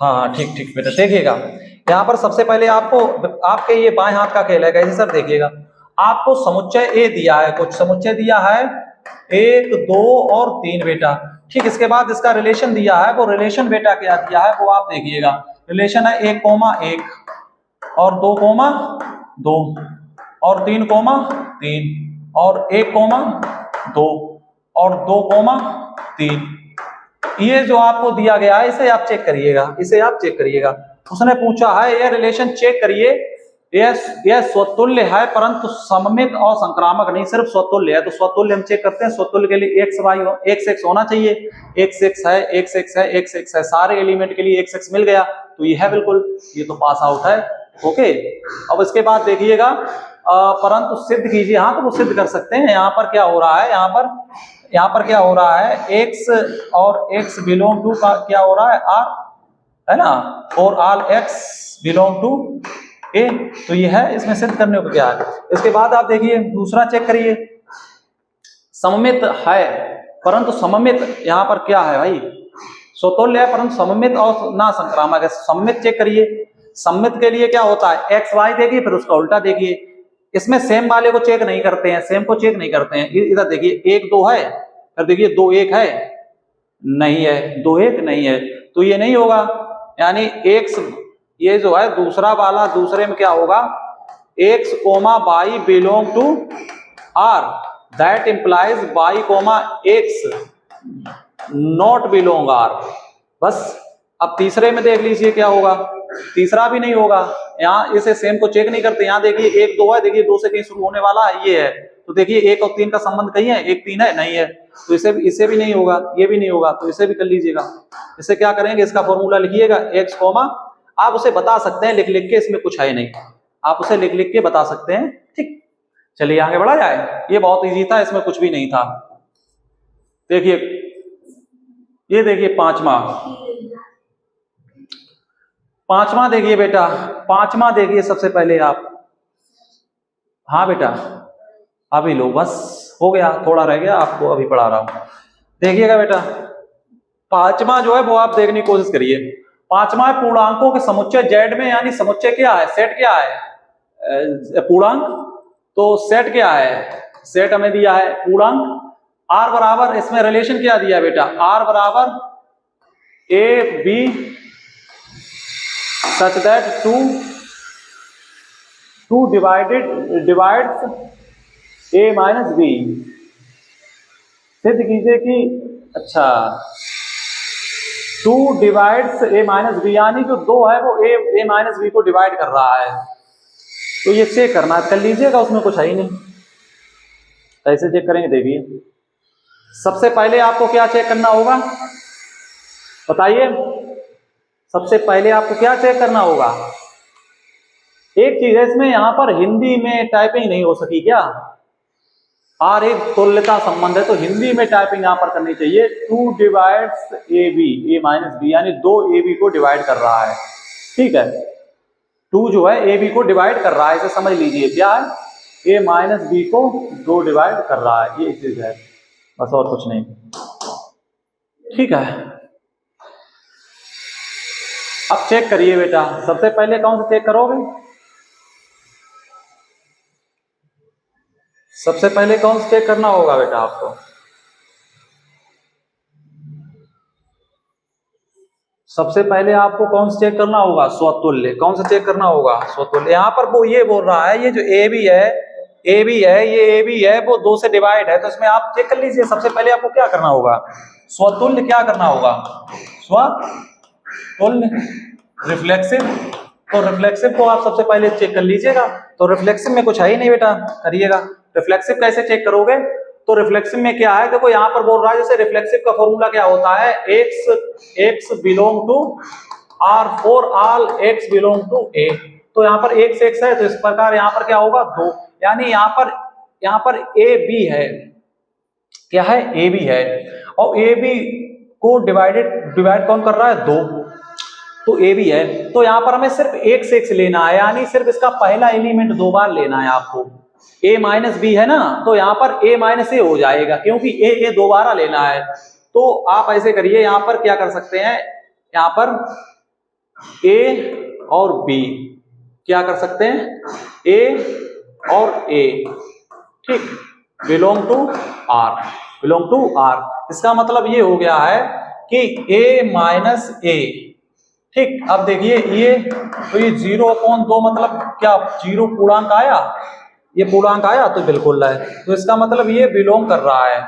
हाँ ठीक ठीक बेटा, देखिएगा यहाँ पर सबसे पहले आपको आपके ये बाएं हाथ का खेल है, कैसे सर देखिएगा, आपको समुच्चय ए दिया है, कुछ समुच्चय दिया है 1 2 और 3 बेटा, ठीक, इसके बाद इसका रिलेशन दिया है, वो रिलेशन बेटा क्या दिया है वो आप देखिएगा, रिलेशन है 1 और 2 और 3 और 1 2 और 2 3, ये जो आपको दिया गया है इसे आप चेक करिएगा, इसे आप चेक करिएगा। उसने पूछा है ये रिलेशन चेक करिए, यह स्वतुल्य है परंतु सममित और संक्रामक नहीं, सिर्फ स्वतुल्य है। तो स्वतुल्य हम चेक करते हैं, स्वतुल्य के लिए x होना चाहिए, x है, सारे एलिमेंट के लिए x मिल गया, तो ये है बिल्कुल, ये तो पास आउट है, ओके। अब इसके बाद देखिएगा परंतु सिद्ध कीजिए। हाँ, तो वो सिद्ध कर सकते हैं। यहाँ पर क्या हो रहा है, यहाँ पर क्या हो रहा है, x और x बिलोंग टू का क्या हो रहा है, r है ना, और all x belong to a। तो ये है, इसमें सिद्ध करने को क्या है। इसके बाद आप देखिए दूसरा चेक करिए, सममित है परंतु सममित यहाँ पर क्या है भाई, स्वतुल्य है परंतु सममित और ना संक्रामक है। सममित चेक करिए। सममित के लिए क्या होता है, एक्स वाई देखिए फिर उसका उल्टा देखिए। इसमें सेम वाले को चेक नहीं करते हैं, सेम को चेक नहीं करते हैं। इधर देखिए 1 2 है, फिर देखिए 2 1 है, नहीं है, 2 1 नहीं है, तो ये नहीं होगा। यानी एक्स ये जो है दूसरा वाला, दूसरे में क्या होगा, x, y belong to r, that implies y, x not belong r। बस अब तीसरे में देख लीजिए क्या होगा, तीसरा भी नहीं होगा। यहाँ इसे सेम को चेक नहीं करते। यहाँ देखिए 1 2 है, देखिए 2 से कहीं शुरू होने वाला है, ये है, तो देखिए 1 और 3 का संबंध कहीं है, 1 3 है, नहीं है, तो इसे भी नहीं होगा, ये भी नहीं होगा, तो इसे भी कर लीजिएगा। इसे क्या करेंगे, इसका फॉर्मूला लिखिएगा, x, आप उसे बता सकते हैं लिख लिख के, इसमें कुछ है नहीं, आप उसे लिख लिख के बता सकते हैं। ठीक, चलिए आगे बढ़ा जाए। ये बहुत इजी था, इसमें कुछ भी नहीं था। देखिए ये देखिए पांचवा देखिए बेटा, पांचवा देखिए सबसे पहले आप। हाँ बेटा अभी लो, बस हो गया, थोड़ा रह गया, आपको अभी पढ़ा रहा हूं। देखिएगा बेटा, पांचवा जो है वो आप देखने की कोशिश करिए। पांचवा है पूर्णांकों के समुच्चय जेड में, यानी समुच्चय क्या है, सेट क्या है, पूर्णांक। तो सेट क्या है, सेट हमें दिया है पूर्णांक। आर बराबर, इसमें रिलेशन क्या दिया है बेटा, आर बराबर A B such that two divides A minus B. सिद्ध कीजिए कि, अच्छा 2 डिवाइड्स ए माइनस बी, यानी जो 2 है वो ए माइनस बी को डिवाइड कर रहा है। तो ये चेक करना कर लीजिएगा, उसमें कुछ है ही नहीं। कैसे चेक करेंगे देखिए, सबसे पहले आपको क्या चेक करना होगा बताइए, सबसे पहले आपको क्या चेक करना होगा। एक चीज है इसमें, यहां पर हिंदी में टाइपिंग नहीं हो सकी क्या, और एक तुल्यता संबंध है, तो हिंदी में टाइपिंग यहां पर करनी चाहिए। 2 divides A B, A minus B, यानी 2 ए बी को डिवाइड कर रहा है। ठीक है, 2 जो है ए बी को डिवाइड कर रहा है, इसे समझ लीजिए क्या है, ए माइनस बी को 2 डिवाइड कर रहा है, ये चीज है, बस और कुछ नहीं। ठीक है, अब चेक करिए बेटा, सबसे पहले कौन सा चेक करोगे, सबसे पहले कौन सा चेक करना होगा बेटा आपको, सबसे पहले आपको कौन सा चेक करना होगा, स्वतुल्य। कौन सा चेक करना होगा, स्वतुल्य। यहाँ पर वो ये बोल रहा है, ये जो ए बी है, ये ए बी है, वो 2 से डिवाइड है, तो इसमें आप चेक कर लीजिए। सबसे पहले आपको क्या करना होगा, स्वतुल्य क्या करना होगा, स्वतुल्य रिफ्लेक्सिव। तो रिफ्लेक्सिव को आप सबसे पहले चेक कर लीजिएगा। तो रिफ्लेक्सिव में कुछ है ही नहीं बेटा, करिएगा। रिफ्लेक्सिव कैसे चेक करोगे, तो रिफ्लेक्सिव में क्या है, देखो यहाँ पर बोल रहा है, जैसे रिफ्लेक्सिव का फॉर्मूला क्या होता है, x belong to r for all x belong to a। तो यहाँ पर x है, तो इस प्रकार यहाँ पर क्या होगा 2, यानी यहाँ पर a b है, क्या है, a b है, और a b को डिवाइड कौन कर रहा है, 2, तो ए बी है। तो यहाँ पर हमें सिर्फ x लेना है, यानी सिर्फ इसका पहला एलिमेंट 2 बार लेना है आपको। a माइनस बी है ना, तो यहाँ पर a माइनस ए हो जाएगा, क्योंकि a 2 बार लेना है। तो आप ऐसे करिए, यहाँ पर क्या कर सकते हैं, यहाँ पर a और b क्या कर सकते हैं, a और a, ठीक, बिलोंग टू r। इसका मतलब ये हो गया है कि a माइनस ए, ठीक। अब देखिए ये, तो ये 0/2 मतलब क्या, 0 पूर्णांक आया, ये पूर्णांक आया, तो बिल्कुल है, तो इसका मतलब ये बिलोंग कर रहा है।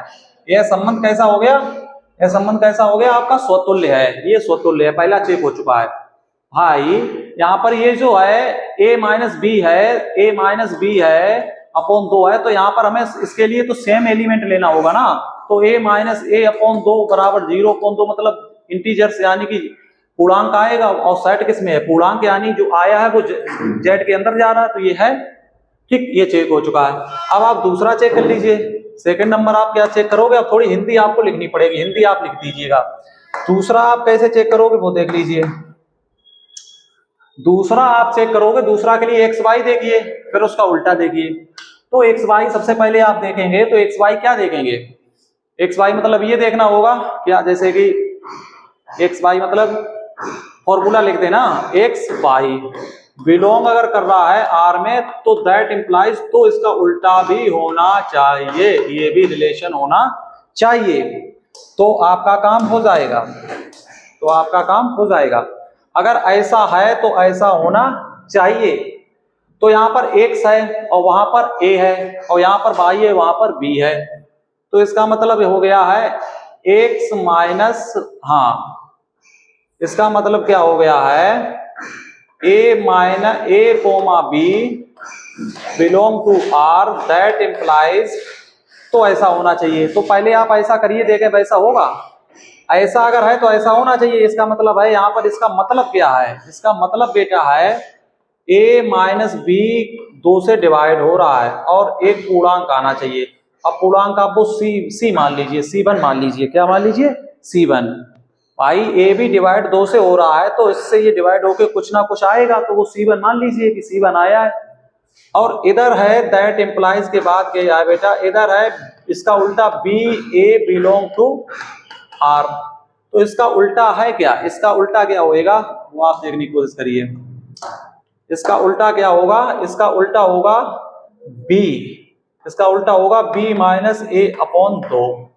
यह संबंध कैसा हो गया, यह संबंध कैसा हो गया, आपका स्वतुल्य है, ये स्वतुल्य है, पहला चेक हो चुका है भाई। यहाँ पर ये जो है a माइनस बी है अपॉन 2 है, तो यहाँ पर हमें इसके लिए तो सेम एलिमेंट लेना होगा ना। तो a माइनस ए अपॉन 2 बराबर 0/2, मतलब इंटीजर्स यानी कि पूर्णांक आएगा, और सेट किस में है, पूर्णांक यानी जो आया है वो जेड के अंदर जा रहा है, तो ये है। ठीक, ये चेक हो चुका है। अब आप दूसरा चेक कर लीजिए। सेकंड नंबर आप क्या चेक करोगे? अब थोड़ी हिंदी आपको लिखनी पड़ेगी, हिंदी आप लिख दीजिएगा। दूसरा आप कैसे चेक करोगे वो देख लीजिए। दूसरा आप चेक करोगे, दूसरा के लिए एक्स वाई देखिए, फिर उसका उल्टा देखिए। तो एक्स वाई सबसे पहले आप देखेंगे तो एक्स वाई क्या देखेंगे? एक्स वाई मतलब ये देखना होगा क्या, जैसे कि एक्स वाई मतलब फॉर्मूला लिख देना, एक्स वाई बिलोंग अगर कर रहा है आर में तो दैट इंप्लाइज, तो इसका उल्टा भी होना चाहिए, ये भी रिलेशन होना चाहिए। तो आपका काम हो जाएगा, तो आपका काम हो जाएगा। अगर ऐसा है तो ऐसा होना चाहिए। तो यहां पर x है और वहां पर a है और यहां पर y है वहां पर b है, तो इसका मतलब हो गया है x माइनस, हाँ इसका मतलब क्या हो गया है, a minus a comma b belong to r that implies, तो ऐसा होना चाहिए। तो पहले आप ऐसा करिए, देखें वैसा होगा। ऐसा अगर है तो ऐसा होना चाहिए, इसका मतलब है यहाँ पर, इसका मतलब क्या है, इसका मतलब बेटा है a माइनस बी 2 से डिवाइड हो रहा है और एक पूर्णांक आना चाहिए। अब पूर्णांक आप वो c मान लीजिए, c1 मान लीजिए, क्या मान लीजिए, c1। भाई a भी डिवाइड 2 से हो रहा है तो इससे ये डिवाइड होके कुछ ना कुछ आएगा, तो वो c1 मान लीजिए कि c1 आया है। और इधर है दैट इंप्लाइज के बाद क्या है बेटा, इधर है इसका उल्टा b a belong to r, तो इसका उल्टा है क्या, इसका उल्टा क्या होएगा वो आप देखने की कोशिश करिए। इसका उल्टा क्या होगा, इसका उल्टा होगा b, इसका उल्टा होगा b माइनस a अपॉन 2,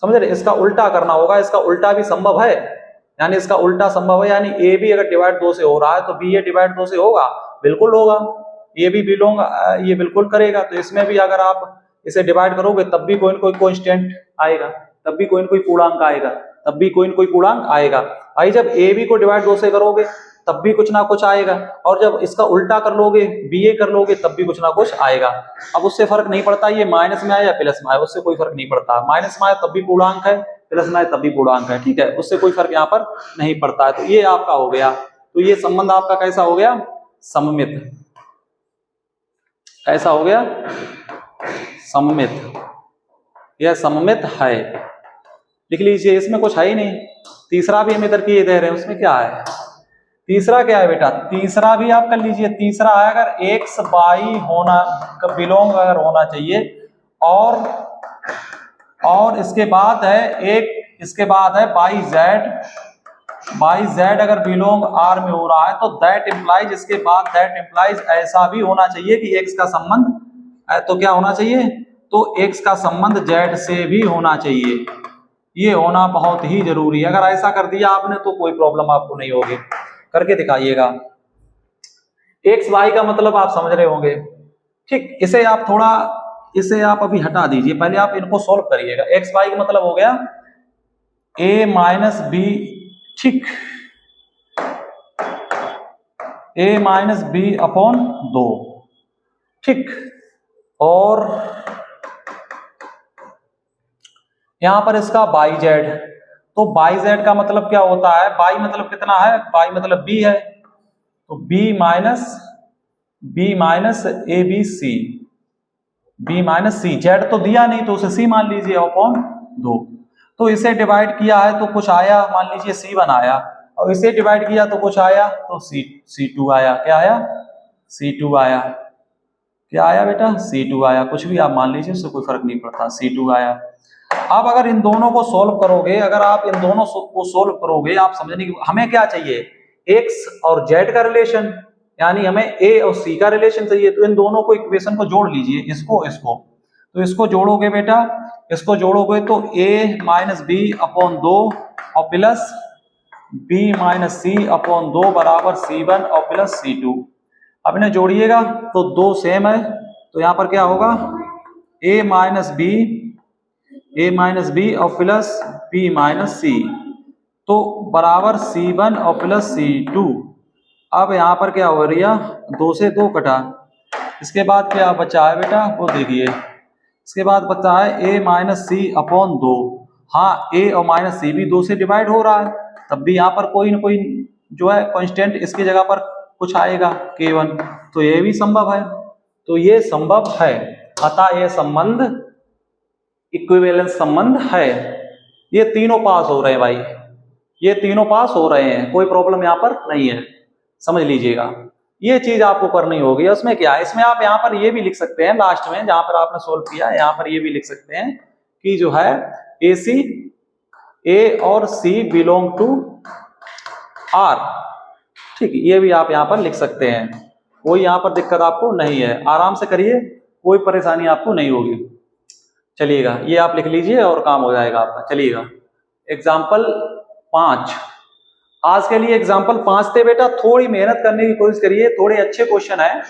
समझ रहे, इसका उल्टा करना होगा। इसका उल्टा भी संभव है, यानी इसका उल्टा संभव है, यानी a भी अगर डिवाइड 2 से हो रहा है तो b a डिवाइड 2 से होगा, बिल्कुल होगा। ये भी बिलोंग ये बिल्कुल करेगा, तो इसमें भी अगर आप इसे डिवाइड करोगे तब भी कोई न कोई कांस्टेंट आएगा, तब भी कोई न कोई पूर्णांक आएगा, तब भी कोई न कोई पूर्णांक आएगा। भाई जब ए बी को डिवाइड 2 से करोगे तब भी कुछ ना कुछ आएगा, और जब इसका उल्टा कर लोगे बी ए कर लोगे तब भी कुछ ना कुछ आएगा। अब उससे फर्क नहीं पड़ता ये माइनस में आया या प्लस में आया, उससे कोई फर्क नहीं पड़ता। माइनस में आया तब भी पूर्णांक है, प्लस में आया तब भी पूर्णांक है, ठीक है, उससे कोई फर्क यहाँ पर नहीं पड़ता है। तो ये आपका हो गया, तो ये संबंध आपका कैसा हो गया, सममित। कैसा हो गया, सममित, यह सममित है। लिख लीजिए, इसमें कुछ है ही नहीं। तीसरा भी हम इधर किए दे रहे हैं, उसमें क्या है, तीसरा क्या है बेटा, तीसरा भी आप कर लीजिए। तीसरा है अगर एक्स वाई होना बिलोंग अगर होना चाहिए, और इसके बाद है एक, इसके बाद है वाई जेड अगर बिलोंग आर में हो रहा है तो दैट इंप्लाइज, इसके बाद दैट इंप्लाइज ऐसा भी होना चाहिए कि एक्स का संबंध, तो क्या होना चाहिए, तो एक्स का संबंध जेड से भी होना चाहिए। ये होना बहुत ही जरूरी है। अगर ऐसा कर दिया आपने तो कोई प्रॉब्लम आपको नहीं होगी, करके दिखाइएगा। एक्स वाई का मतलब आप समझ रहे होंगे, ठीक। इसे आप थोड़ा, इसे आप अभी हटा दीजिए, पहले आप इनको सॉल्व करिएगा। एक्स वाई का मतलब हो गया a माइनस बी, ठीक, a माइनस बी अपॉन 2, ठीक। और यहां पर इसका बाई जेड, तो बाई जेड का मतलब क्या होता है, बाई मतलब कितना है, बाई मतलब b है, तो b minus A B C, b minus C, Z तो दिया नहीं तो उसे c मान लीजिए अपॉन 2। तो इसे डिवाइड किया है तो कुछ आया, मान लीजिए c1 आया, और इसे डिवाइड किया तो कुछ आया, तो c2 आया। क्या आया, c2 आया। क्या आया बेटा, c2 आया। कुछ भी आप मान लीजिए, उससे कोई फर्क नहीं पड़ता, c2 आया। अब अगर इन दोनों को सोल्व करोगे, अगर आप इन दोनों को सोल्व करोगे, आप समझने की, हमें क्या चाहिए, एक्स और जेड का रिलेशन, यानी हमें ए और सी का रिलेशन चाहिए। तो इन दोनों को इक्वेशन को जोड़ लीजिए, इसको तो इसको जोड़ोगे बेटा, इसको जोड़ोगे तो a माइनस बी अपॉन 2 और प्लस b माइनस सी अपॉन 2 बराबर c1 और प्लस c2। अब इन्हें जोड़िएगा तो 2 सेम है, तो यहाँ पर क्या होगा, a माइनस बी और प्लस b माइनस सी, तो बराबर c1 और प्लस c2। अब यहाँ पर क्या हो रही है, 2 से 2 कटा, इसके बाद क्या बचा है बेटा, वो देखिए, इसके बाद बचा है a माइनस सी अपॉन 2। हाँ, a और माइनस सी भी 2 से डिवाइड हो रहा है, तब भी यहाँ पर कोई ना कोई जो है कांस्टेंट इसकी जगह पर कुछ आएगा, k1, तो ये भी संभव है। तो ये संभव है, अतः ये संबंध इक्विवेलेंस संबंध है। ये तीनों पास हो रहे हैं भाई, ये तीनों पास हो रहे हैं, कोई प्रॉब्लम यहाँ पर नहीं है, समझ लीजिएगा। ये चीज आपको करनी होगी। उसमें क्या है, इसमें आप यहाँ पर ये भी लिख सकते हैं लास्ट में, जहां पर आपने सोल्व किया यहाँ पर ये भी लिख सकते हैं कि जो है AC A और C बिलोंग टू R, ठीक है, ये भी आप यहाँ पर लिख सकते हैं। कोई यहाँ पर दिक्कत आपको नहीं है, आराम से करिए, कोई परेशानी आपको नहीं होगी। चलिएगा, ये आप लिख लीजिए और काम हो जाएगा आपका। चलिएगा, एग्जाम्पल 5, आज के लिए एग्जाम्पल 5 थे बेटा। थोड़ी मेहनत करने की कोशिश करिए, थोड़े अच्छे क्वेश्चन है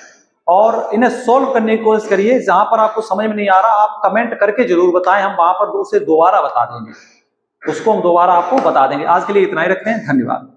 और इन्हें सोल्व करने की कोशिश करिए। जहां पर आपको समझ में नहीं आ रहा आप कमेंट करके जरूर बताएं, हम वहां पर उसे दोबारा बता देंगे, उसको हम दोबारा आपको बता देंगे। आज के लिए इतना ही रखते हैं, धन्यवाद।